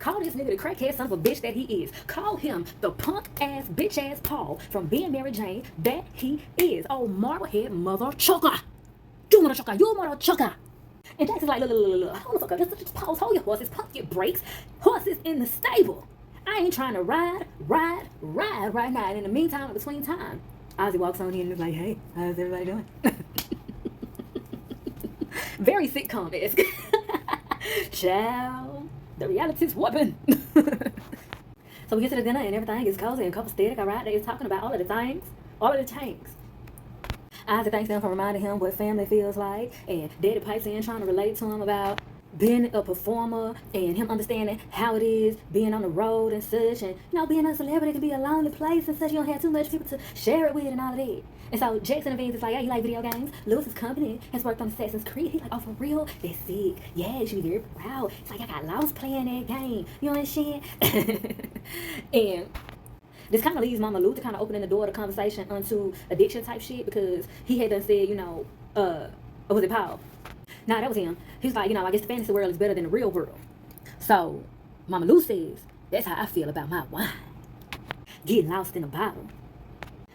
call this nigga the crackhead son of a bitch that he is. Call him the punk ass bitch ass Paul from being Mary Jane that he is. Oh, marblehead mother chucker. You mother chucker, you mother chucker. And Jackson's like, look, hold the fuck up. Just pause, hold your horses, pump your brakes. Horses in the stable. I ain't trying to ride right now. And in the meantime, in between time, Ozzy walks on in and is like, hey, how's everybody doing? Very sitcom-esque. Child, the reality's warping. So we get to the dinner and everything is cozy and copacetic, all right? They is talking about all of the things. Isaac thanks them for reminding him what family feels like, and Daddy pipes in trying to relate to him about being a performer and him understanding how it is being on the road and such, and being a celebrity can be a lonely place and such. You don't have too much people to share it with and all of that. And so Jackson and Vince is like, yeah, you like video games? Lewis's company has worked on Assassin's Creed. He's like, oh, for real? That's sick. Yeah, you should be very proud. It's like, I got lost playing that game. You understand? And this kind of leaves Mama Lou to kind of opening the door to conversation onto addiction type shit, because he had done said, was it Paul? Nah, that was him. He's like, I guess the fantasy world is better than the real world. So Mama Lou says, that's how I feel about my wine. Getting lost in a bottle.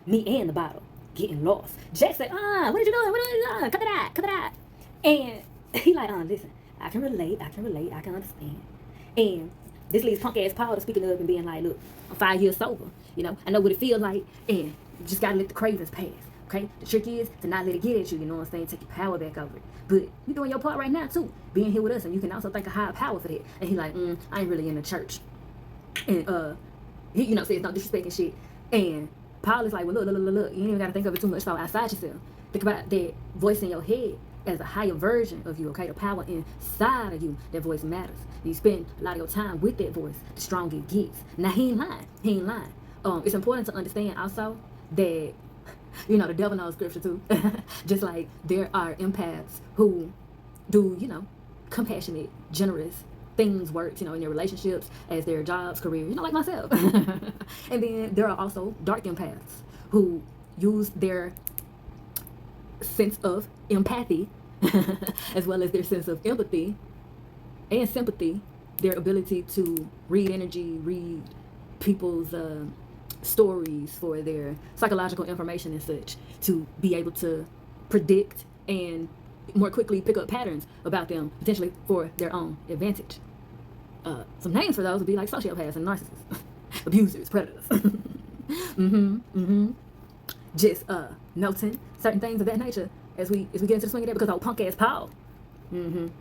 Me and the bottle. Getting lost. Jack said, what are you doing? Cut it out. And he like, listen, I can relate, I can understand. And this leaves punk ass Paul to speaking up and being like, look, I'm 5 years sober. I know what it feels like, and you just gotta let the cravings pass. Okay? The trick is to not let it get at you, you know what I'm saying? Take your power back over it. But you're doing your part right now too, being here with us, and you can also thank a higher power for that. And he like, I ain't really in the church. And he says no disrespect and shit. And Paul is like, well, look, you ain't even gotta think of it too much. So outside yourself, think about that voice in your head as a higher version of you, okay? The power inside of you, that voice matters. You spend a lot of your time with that voice, the stronger it gets. Now, he ain't lying. It's important to understand also that, the devil knows scripture too. Just like there are empaths who do, compassionate, generous things work, in their relationships, as their jobs, career, like myself. And then there are also dark empaths who use their sense of empathy, as well as their sense of empathy and sympathy, their ability to read energy, read people's stories for their psychological information and such, to be able to predict and more quickly pick up patterns about them, potentially for their own advantage. Some names for those would be like sociopaths and narcissists, abusers, predators. Just noting certain things of that nature as we get into the swing of that, because old punk ass Paul. I'm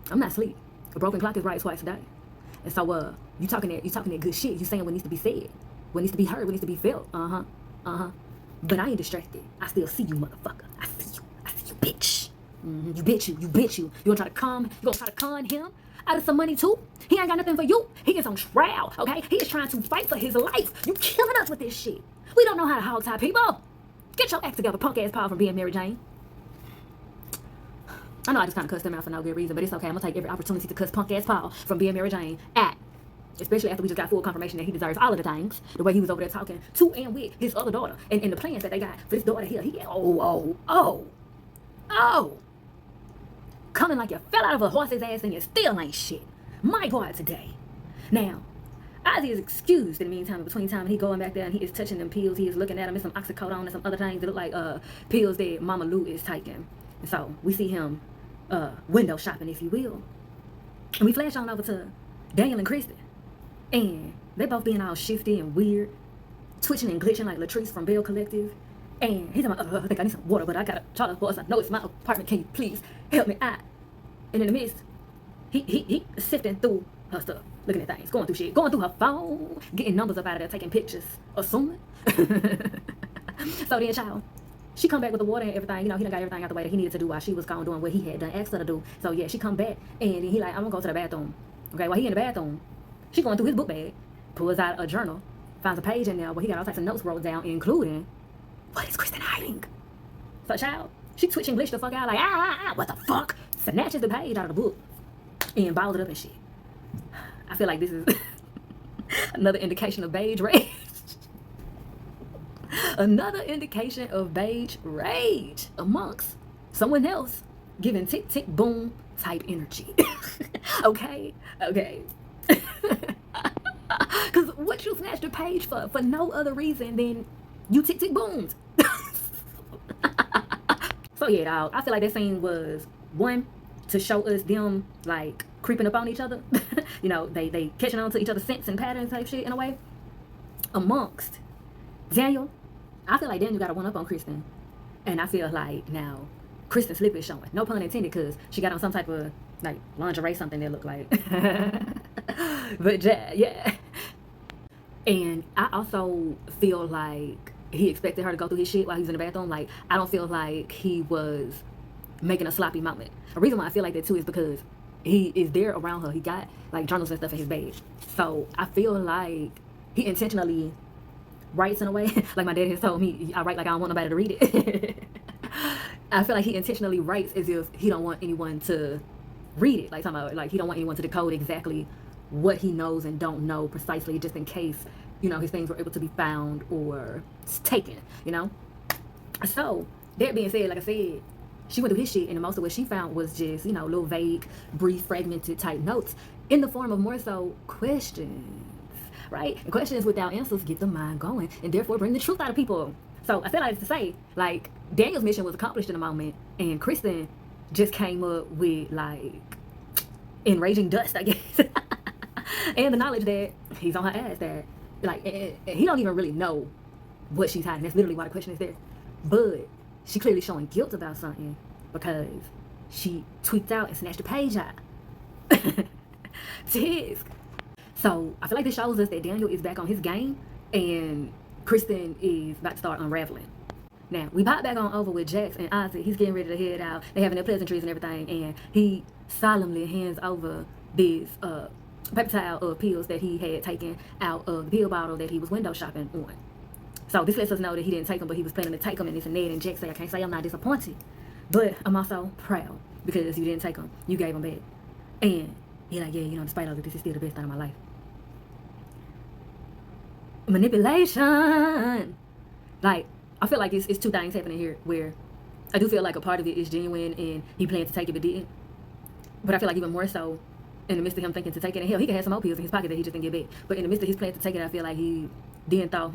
not asleep. A broken clock is right twice a day. And so you talking that good shit. You saying what needs to be said, what needs to be heard, what needs to be felt. But I ain't distracted. I still see you, motherfucker. I see you, bitch. You bitch you. You gonna try to con him out of some money too? He ain't got nothing for you. He is on trial, okay? He is trying to fight for his life. You killing us with this shit. We don't know how to hog tie people. Get your act together, punk ass Paul from being Mary Jane. I know I just kind of cussed him out for no good reason, but it's okay. I'm gonna take every opportunity to cuss punk ass Paul from being Mary Jane especially after we just got full confirmation that he deserves all of the things. The way he was over there talking to and with his other daughter, and the plans that they got for this daughter here. Coming like you fell out of a horse's ass and you still ain't shit. My God, today. Now, Ozzy is excused in the meantime, in between time, and he going back there and he is touching them pills. He is looking at them. There's some oxycodone and some other things that look like pills that Mama Lou is taking. And so we see him window shopping, if you will. And we flash on over to Daniel and Kristen. And they both being all shifty and weird, twitching and glitching like Latrice from Bell Collective. And he's like, I think I need some water, but I got a Charles Boss. I know it's my apartment. Can you please help me out? And in the midst, he sifting through her stuff, looking at things, going through shit, going through her phone, getting numbers up out of there, taking pictures, assuming. So then, child, she come back with the water and everything. You know, he done got everything out the way that he needed to do while she was gone doing what he had done asked her to do. So yeah, she come back and then he like, I'm gonna go to the bathroom. Okay, while he in the bathroom, she going through his book bag, pulls out a journal, finds a page in there where he got all types of notes wrote down, including, what is Kristen hiding? So child, she twitch and glitch the fuck out like, what the fuck? Snatches the page out of the book and balled it up and shit. I feel like this is another indication of beige rage. Another indication of beige rage amongst someone else giving tick tick boom type energy. Okay. Because what you snatched the page for no other reason than you tick tick boomed. So yeah, dog, I feel like that scene was one to show us them like creeping up on each other. You know, they catching on to each other's scents and patterns type shit in a way. Amongst Daniel, I feel like Daniel got a one up on Kristen, and I feel like now Kristen's slip is showing. No pun intended, because she got on some type of like lingerie, something that looked like. But yeah. And I also feel like he expected her to go through his shit while he was in the bathroom. Like, I don't feel like he was making a sloppy moment. The reason why I feel like that too is because he is there around her. He got like journals and stuff in his bag. So I feel like he intentionally writes in a way. Like my dad has told me, I write like I don't want nobody to read it. I feel like he intentionally writes as if he don't want anyone to read it. Like talking about, like he don't want anyone to decode exactly what he knows and don't know precisely, just in case, you know, his things were able to be found or taken, you know. So that being said, like I said, she went through his shit, and most of what she found was just, you know, little vague, brief, fragmented type notes in the form of more so questions, right? And questions without answers get the mind going and therefore bring the truth out of people. So I said I had to say, like, Daniel's mission was accomplished in a moment, and Kristen just came up with like enraging dust, I guess. And the knowledge that he's on her ass, that like he don't even really know what she's hiding. That's literally why the question is there. But she clearly showing guilt about something because she tweaked out and snatched the page out to his. So I feel like this shows us that Daniel is back on his game and Kristen is about to start unraveling. Now, we pop back on over with Jax and Ozzy. He's getting ready to head out. They having their pleasantries and everything, and he solemnly hands over this paper towel of pills that he had taken out of the pill bottle that he was window shopping on. So this lets us know that he didn't take them, but he was planning to take them, and this and that. And Jax say, I can't say I'm not disappointed, but I'm also proud because you didn't take them. You gave them back. And he's like, yeah, you know, despite all of this is still the best time of my life. Manipulation. Like, I feel like it's two things happening here where I do feel like a part of it is genuine and he planned to take it but didn't. But I feel like even more so in the midst of him thinking to take it, and hell, he could have some more pills in his pocket that he just didn't get back. But in the midst of his plan to take it, I feel like he then thought,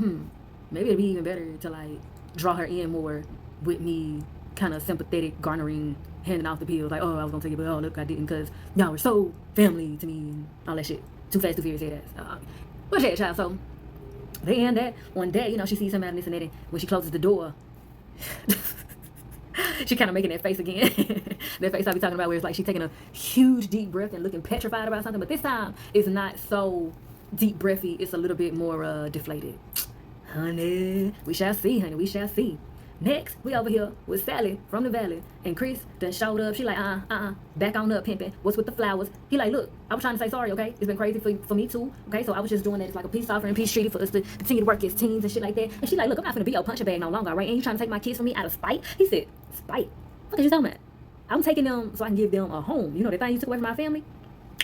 maybe it'd be even better to like draw her in more with me kind of sympathetic, garnering, handing off the pills. Like, oh, I was gonna take it, but oh, look, I didn't because y'all were so family to me and all that shit. Too Fast, Too Furious, say that. But yeah, child, so they end that one day, you know, she sees him out and this and that, and when she closes the door, she kind of making that face again. That face I be talking about where it's like she's taking a huge deep breath and looking petrified about something. But this time, it's not so deep breathy. It's a little bit more deflated. Honey, we shall see, honey. We shall see. Next, we over here with Sally from the valley. And Chris done showed up. She like, back on up, pimping. What's with the flowers? He like, look, I was trying to say sorry, okay? It's been crazy for me too, okay? So I was just doing that as like a peace offering, peace treaty for us to continue to work as teams and shit like that. And she like, look, I'm not finna be your punching bag no longer, right? And you trying to take my kids from me out of spite? He said, spite? What are you talking about? I'm taking them so I can give them a home. You know, the thing you took away from my family?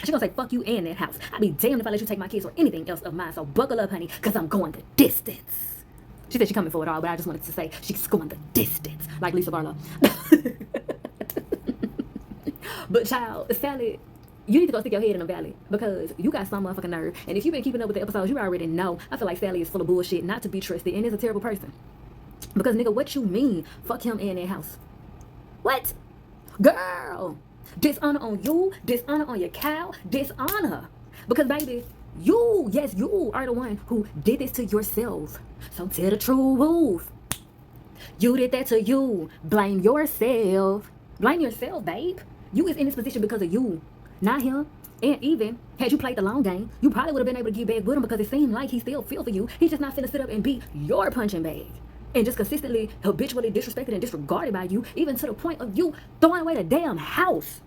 She gonna say, fuck you and that house. I'd be damned if I let you take my kids or anything else of mine. So buckle up, honey, because I'm going the distance. She said she coming for it all, but I just wanted to say she's going the distance, like Lisa Barlow. But child, Sally, you need to go stick your head in the valley because you got some motherfucking nerve. And if you've been keeping up with the episodes, you already know. I feel like Sally is full of bullshit, not to be trusted, and is a terrible person. Because nigga, what you mean? Fuck him and that house. What? Girl, dishonor on you, dishonor on your cow, dishonor. Because baby, you, yes, you are the one who did this to yourself. So tell the truth. You did that to you. Blame yourself. Blame yourself, babe. You is in this position because of you, not him. And even had you played the long game, you probably would have been able to get back with him because it seemed like he still feel for you. He's just not finna sit up and be your punching bag. And just consistently, habitually disrespected and disregarded by you, even to the point of you throwing away the damn house.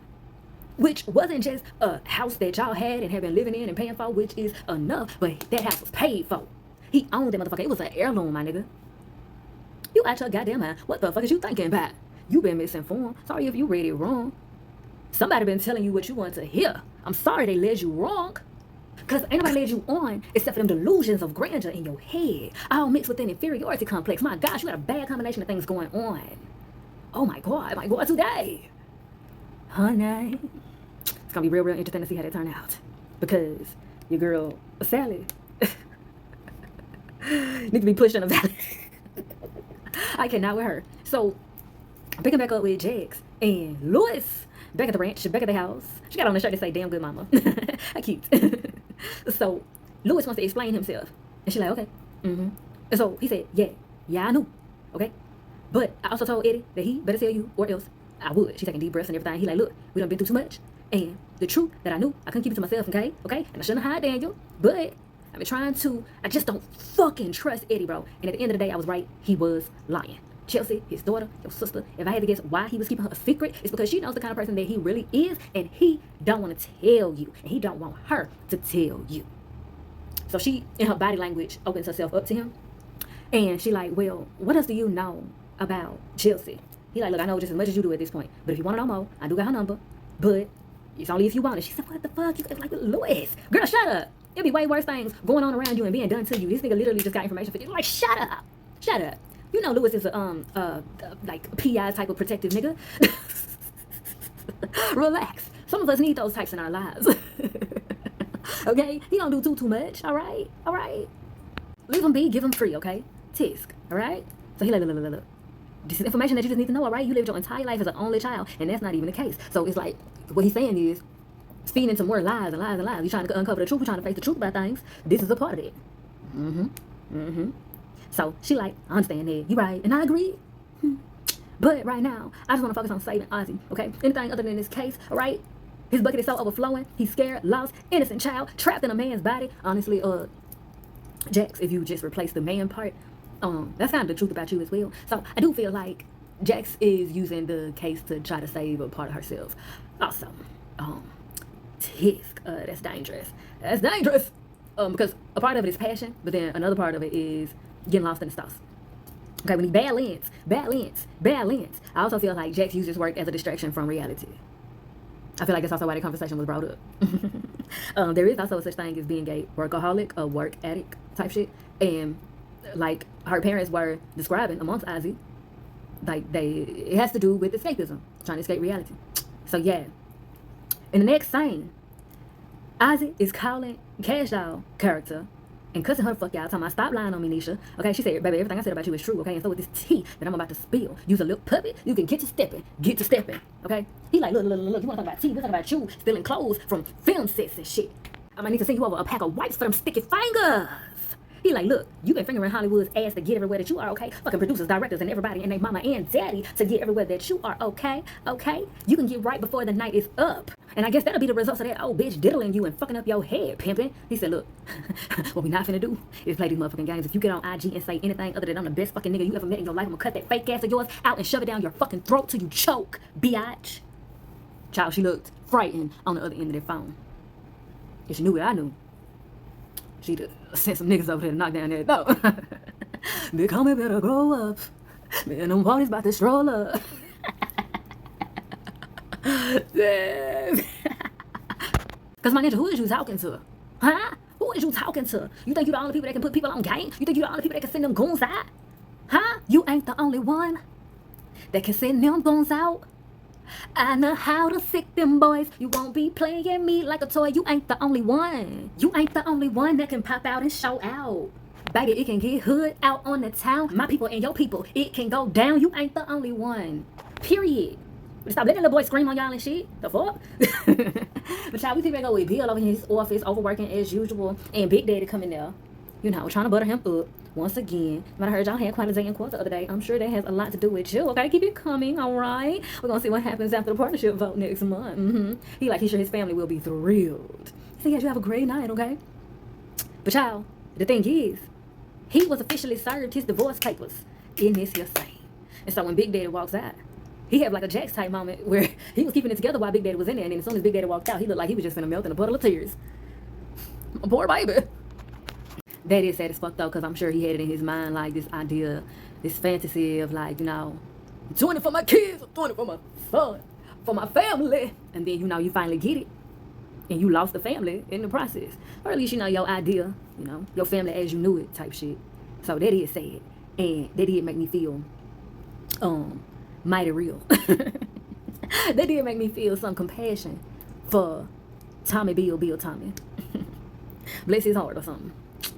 Which wasn't just a house that y'all had and have been living in and paying for, which is enough, but that house was paid for. He owned that motherfucker. It was an heirloom, my nigga. You out your goddamn mind. What the fuck is you thinking about? You been misinformed. Sorry if you read it wrong. Somebody been telling you what you want to hear. I'm sorry they led you wrong. Because ain't nobody led you on except for them delusions of grandeur in your head. All mixed with an inferiority complex. My gosh, you got a bad combination of things going on. Oh my God, today. Honey. It's going to be real interesting to see how they turn out. Because your girl, Sally, needs to be pushed in the valley. I cannot with her. So, picking back up with Jax and Louis, back at the ranch, back at the house. She got on a shirt that say, damn good mama. How cute. So, Louis wants to explain himself. And she's like, okay. And so, he said, yeah, I knew. Okay? But I also told Eddie that he better tell you or else I would. She's taking deep breaths and everything. He like, look, we done been through too much. And the truth that I knew, I couldn't keep it to myself, okay? And I shouldn't hide Daniel. But I've been trying to, I just don't fucking trust Eddie, bro. And at the end of the day, I was right. He was lying. Chelsea, his daughter, your sister, if I had to guess why he was keeping her a secret, it's because she knows the kind of person that he really is, and he don't want to tell you, and he don't want her to tell you. So she, in her body language, opens herself up to him, and she like, well, what else do you know about Chelsea? He like, look, I know just as much as you do at this point, but if you want to know more, I do got her number, but it's only if you want it. She said, what the fuck? You like, Louis, girl, shut up. It'll be way worse things going on around you and being done to you. This nigga literally just got information for you. Like, shut up. You know Louis is a like PI type of protective nigga. Relax. Some of us need those types in our lives. Okay? He don't do too much. All right. Leave him be. Give him free. Okay? Tisk. All right? So he like, look. This is information that you just need to know. All right? You lived your entire life as an only child, and that's not even the case. So it's like what he's saying is feeding into more lies and lies and lies. You're trying to uncover the truth. You're trying to face the truth about things. This is a part of it. So she like, I understand that. You right. And I agree. But right now, I just want to focus on saving Ozzy. Okay? Anything other than this case, all right? His bucket is so overflowing. He's scared, lost, innocent child, trapped in a man's body. Honestly, Jax, if you just replace the man part, that's kind of the truth about you as well. So I do feel like Jax is using the case to try to save a part of herself. Also, tisk, that's dangerous. Because a part of it is passion, but then another part of it is getting lost in the sauce. Okay, we need bad lens. I also feel like Jax uses work as a distraction from reality. I feel like that's also why the conversation was brought up. There is also a such thing as being a workaholic, a work addict type shit. And like her parents were describing amongst Ozzy, Like it has to do with escapism, trying to escape reality. So yeah, in the next scene, Ozzy is calling Cash Doll character and cussing her the fuck out, talking about stop lying on me, Nisha. Okay, she said, baby, everything I said about you is true, okay? And so with this tea that I'm about to spill, use a little puppet, you can get to stepping, okay? He like, look, you wanna talk about tea, we talking about you stealing clothes from film sets and shit. I might need to send you over a pack of wipes for them sticky fingers. He like, look, you been fingering Hollywood's ass to get everywhere that you are, okay? Fucking producers, directors, and everybody and their mama and daddy to get everywhere that you are, okay? Okay? You can get right before the night is up. And I guess that'll be the results of that old bitch diddling you and fucking up your head, pimping. He said, look, what we not finna do is play these motherfucking games. If you get on IG and say anything other than I'm the best fucking nigga you ever met in your life, I'm gonna cut that fake ass of yours out and shove it down your fucking throat till you choke, biatch. Child, she looked frightened on the other end of that phone. If she knew what I knew, she'd sent some niggas over there to knock down that door. Big homie better grow up. Man, them parties about to stroll up. Cause my ninja, who is you talking to? Huh? Who is you talking to? You think you the only people that can put people on game? You think you the only people that can send them goons out? Huh? You ain't the only one that can send them goons out. I know how to sick them boys. You won't be playing me like a toy. You ain't the only one. You ain't the only one that can pop out and show out. Baby, it can get hood out on the town. My people and your people, it can go down. You ain't the only one. Period. Stop letting the boy scream on y'all and shit. The fuck? But y'all, we think we go with Bill over in his office, overworking as usual, and Big Daddy coming there, you know, trying to butter him up once again. But I heard y'all had quite a zillion quotes the other day. I'm sure that has a lot to do with you. Okay, keep it coming, all right? We're gonna see what happens after the partnership vote next month. He's sure his family will be thrilled. He said, yes, you have a great night, okay? But y'all, the thing is, he was officially served his divorce papers in this here scene. And so when Big Daddy walks out, he had like a Jax type moment where he was keeping it together while Big Daddy was in there. And then as soon as Big Daddy walked out, he looked like he was just finna melt in a puddle of tears. Poor baby. That is sad as fuck though, because I'm sure he had it in his mind like this idea, this fantasy of like, you know, I'm doing it for my kids, I'm doing it for my son, for my family. And then, you know, you finally get it. And you lost the family in the process. Or at least, you know, your idea, you know, your family as you knew it type shit. So that is sad. And that did make me feel mighty real. That did make me feel some compassion for Bill Tommy. Bless his heart or something.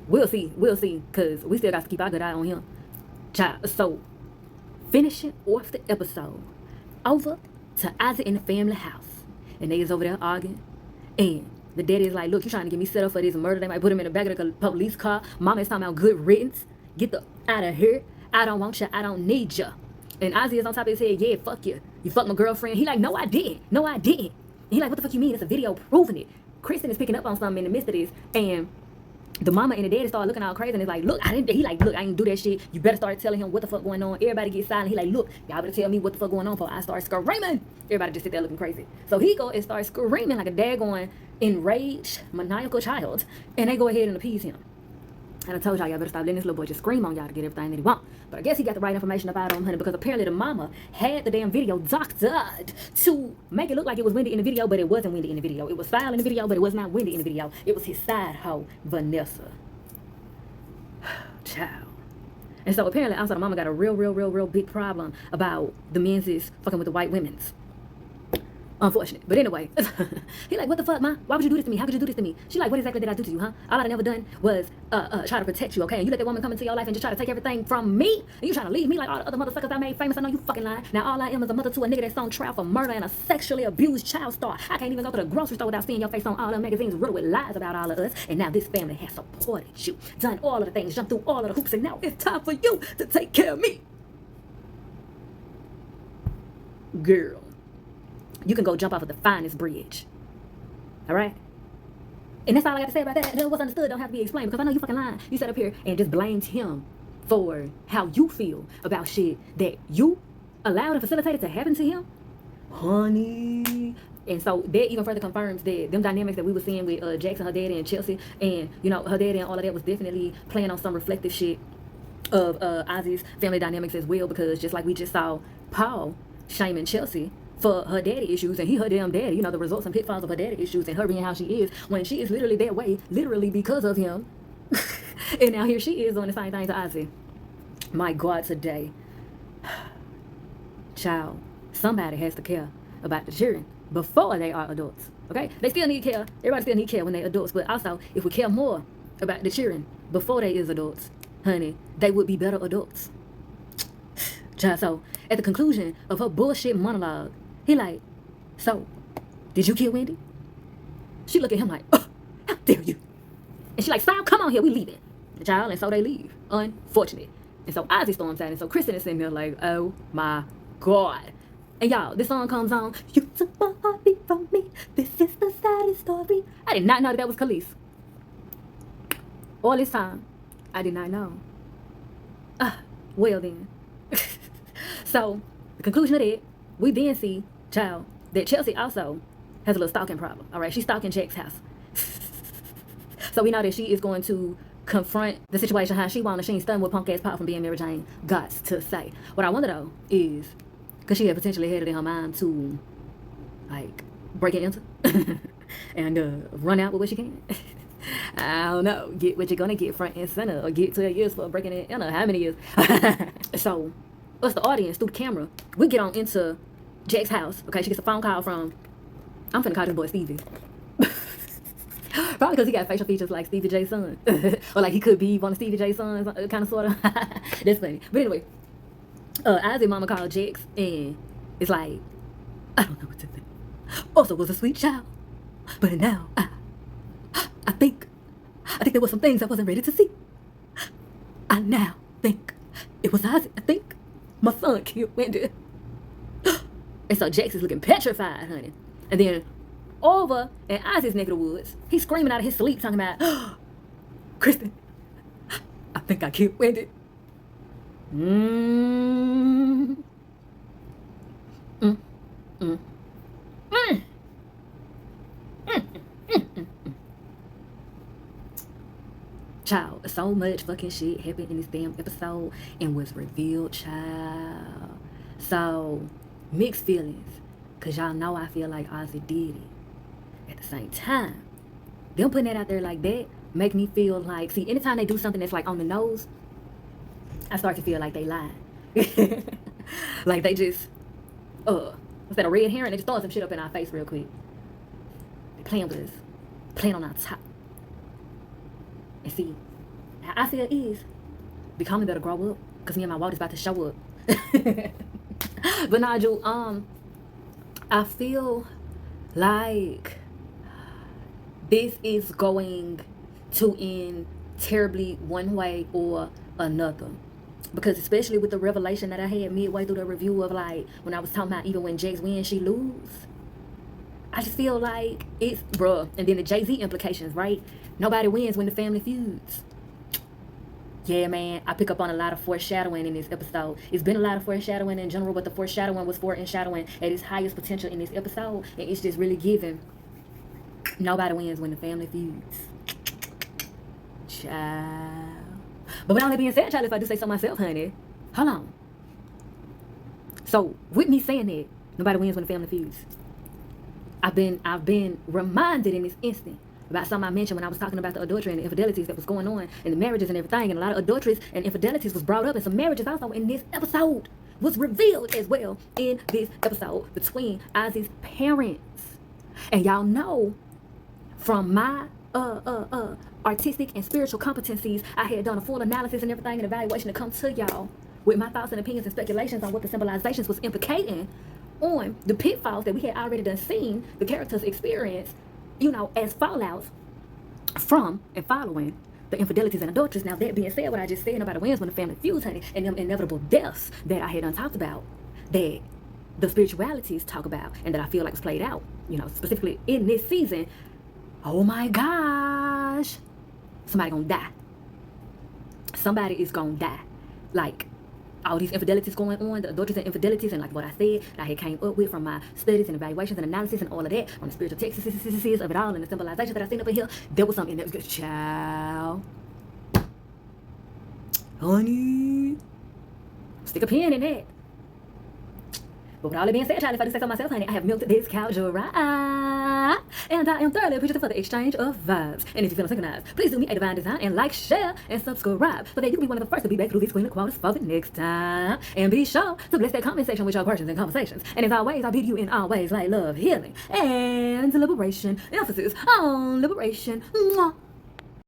We'll see, because we still got to keep our good eye on him. Child. So, finishing off the episode, over to Ozzy in the family house. And they is over there arguing. And the daddy is like, look, you trying to get me set up for this murder. They might put him in the back of the police car. Mama is talking about good riddance. Get the out of here. I don't want you. I don't need you. And Ozzy is on top of his head. Yeah, fuck you. You fucked my girlfriend. He like, no, I didn't. No, I didn't. And he like, what the fuck you mean? It's a video proving it. Kristen is picking up on something in the midst of this. And the mama and the daddy start looking all crazy. And it's like, look, I didn't. He like, look, I didn't do that shit. You better start telling him what the fuck going on. Everybody get silent. He like, look, y'all better tell me what the fuck going on before I start screaming. Everybody just sit there looking crazy. So he go and start screaming like a daggone enraged, maniacal child. And they go ahead and appease him. And I told y'all better stop letting this little boy just scream on y'all to get everything that he want. But I guess he got the right information about him, honey, because apparently the mama had the damn video doctored to make it look like it was Wendy in the video, but it wasn't Wendy in the video. It was Foul in the video, but it was not Wendy in the video. It was his side hoe, Vanessa. Child. And so apparently outside the mama got a real big problem about the men's is fucking with the white women's. Unfortunate. But anyway, he like, what the fuck, ma? Why would you do this to me? How could you do this to me? She like, what exactly did I do to you, huh? All I'd never done was try to protect you, okay? And you let that woman come into your life and just try to take everything from me? And you trying to leave me like all the other motherfuckers I made famous? I know you fucking lying. Now all I am is a mother to a nigga that's on trial for murder and a sexually abused child star. I can't even go to the grocery store without seeing your face on all the magazines riddled with lies about all of us. And now this family has supported you, done all of the things, jumped through all of the hoops, and now it's time for you to take care of me. Girl. You can go jump off of the finest bridge. All right? And that's all I got to say about that. That was understood. Don't have to be explained. Because I know you fucking lying. You sat up here and just blamed him for how you feel about shit that you allowed and facilitated to happen to him. Honey. And so that even further confirms that them dynamics that we were seeing with Jackson, her daddy, and Chelsea. And, you know, her daddy and all of that was definitely playing on some reflective shit of Ozzy's family dynamics as well. Because just like we just saw Paul shaming Chelsea for her daddy issues, and he her damn daddy, you know, the results and pitfalls of her daddy issues, and her being how she is when she is literally that way, literally because of him. And now here she is doing the same thing to Ozzy. My God, today. child, somebody has to care about the children before they are adults. Okay? They still need care. Everybody still need care when they're adults. But also, if we care more about the children before they is adults, honey, they would be better adults. Child, so at the conclusion of her bullshit monologue, he like, so, did you kill Wendy? She look at him like, oh, how dare you? And she like, Sal, come on here, we leaving. The child, and so they leave. Unfortunate. And so Ozzy storms out, and so Kristen is sitting there like, oh my God. And y'all, this song comes on. You took my heartbeat from me. This is the saddest story. I did not know that was Khalees. All this time, I did not know. Well then. So, the conclusion of that, we then see, child, that Chelsea also has a little stalking problem. All right, she's stalking Jack's house. So we know that she is going to confront the situation how she wanted. She ain't stunned with punk ass Paul from being Mary Jane got to say. What I wonder though is, because she had potentially had it in her mind to like break it into and run out with what she can. I don't know. Get what you're gonna get front and center, or get 12 years for breaking it. I don't know how many years. So us, the audience, through the camera, we get on into Jack's house. Okay, she gets a phone call from, I'm finna call this boy Stevie. Probably because he got facial features like Stevie J's son. Or like he could be one of Stevie J's sons, kind of, sort of. That's funny. But anyway, Ozzy mama called Jax, and it's like, I don't know what to think. Also was a sweet child. But now, I think there were some things I wasn't ready to see. I now think it was Ozzy. I think my son killed Wendy. And so Jax is looking petrified, honey. And then over in Ozzy's neck of the woods, he's screaming out of his sleep, talking about, Kristen, I think I killed Wendy. Child, so much fucking shit happened in this damn episode and was revealed, child. So, mixed feelings, because y'all know I feel like Ozzy did it. At the same time, them putting that out there like that make me feel like, see, anytime they do something that's like on the nose, I start to feel like they lied. Like they just, instead of red herring, they just throwing some shit up in our face real quick. They playing with us, playing on our top. And see, how I feel is, becoming better grow up, because me and my Walt is about to show up. But Nigel, I feel like this is going to end terribly one way or another. Because especially with the revelation that I had midway through the review of like, when I was talking about even when Jax wins, she lose. I just feel like it's, bruh. And then the Jay-Z implications, right? Nobody wins when the family feuds. Yeah, man, I pick up on a lot of foreshadowing in this episode. It's been a lot of foreshadowing in general, but the foreshadowing was foreshadowing at its highest potential in this episode. And it's just really giving. Nobody wins when the family feuds. Child. But with all that being said, child, if I do say so myself, honey, hold on. So, with me saying that, nobody wins when the family feuds, I've been reminded in this instant about something I mentioned when I was talking about the adultery and the infidelities that was going on and the marriages and everything, and a lot of adulteries and infidelities was brought up, and some marriages also in this episode was revealed as well in this episode between Ozzy's parents. And y'all know from my artistic and spiritual competencies, I had done a full analysis and everything and evaluation to come to y'all with my thoughts and opinions and speculations on what the symbolizations was implicating on the pitfalls that we had already done seen the characters experience, you know, as fallouts from and following the infidelities and adulteries. Now, that being said, what I just said about the wins when the family feuds, honey, and them inevitable deaths that I had done talked about, that the spiritualities talk about, and that I feel like was played out, you know, specifically in this season. Oh my gosh, somebody gonna die. Somebody is gonna die. Like, all these infidelities going on, the adulteries and infidelities, and like what I said, I had came up with from my studies and evaluations and analysis and all of that, on the spiritual texts of it all, and the symbolizations that I seen up in here, there was something that was good. Child. Honey. Stick a pin in that. But with all that being said, child, if I do say so myself, honey, I have milked this cow dry. And I am thoroughly appreciative for the exchange of vibes. And if you're feeling synchronized, please do me a divine design and like, share, and subscribe so that you can be one of the first to be back through these queen of quotas for the next time. And be sure to bless that comment section with your questions and conversations. And as always, I bid you in all ways like love, healing, and liberation. Emphasis on liberation. Mwah.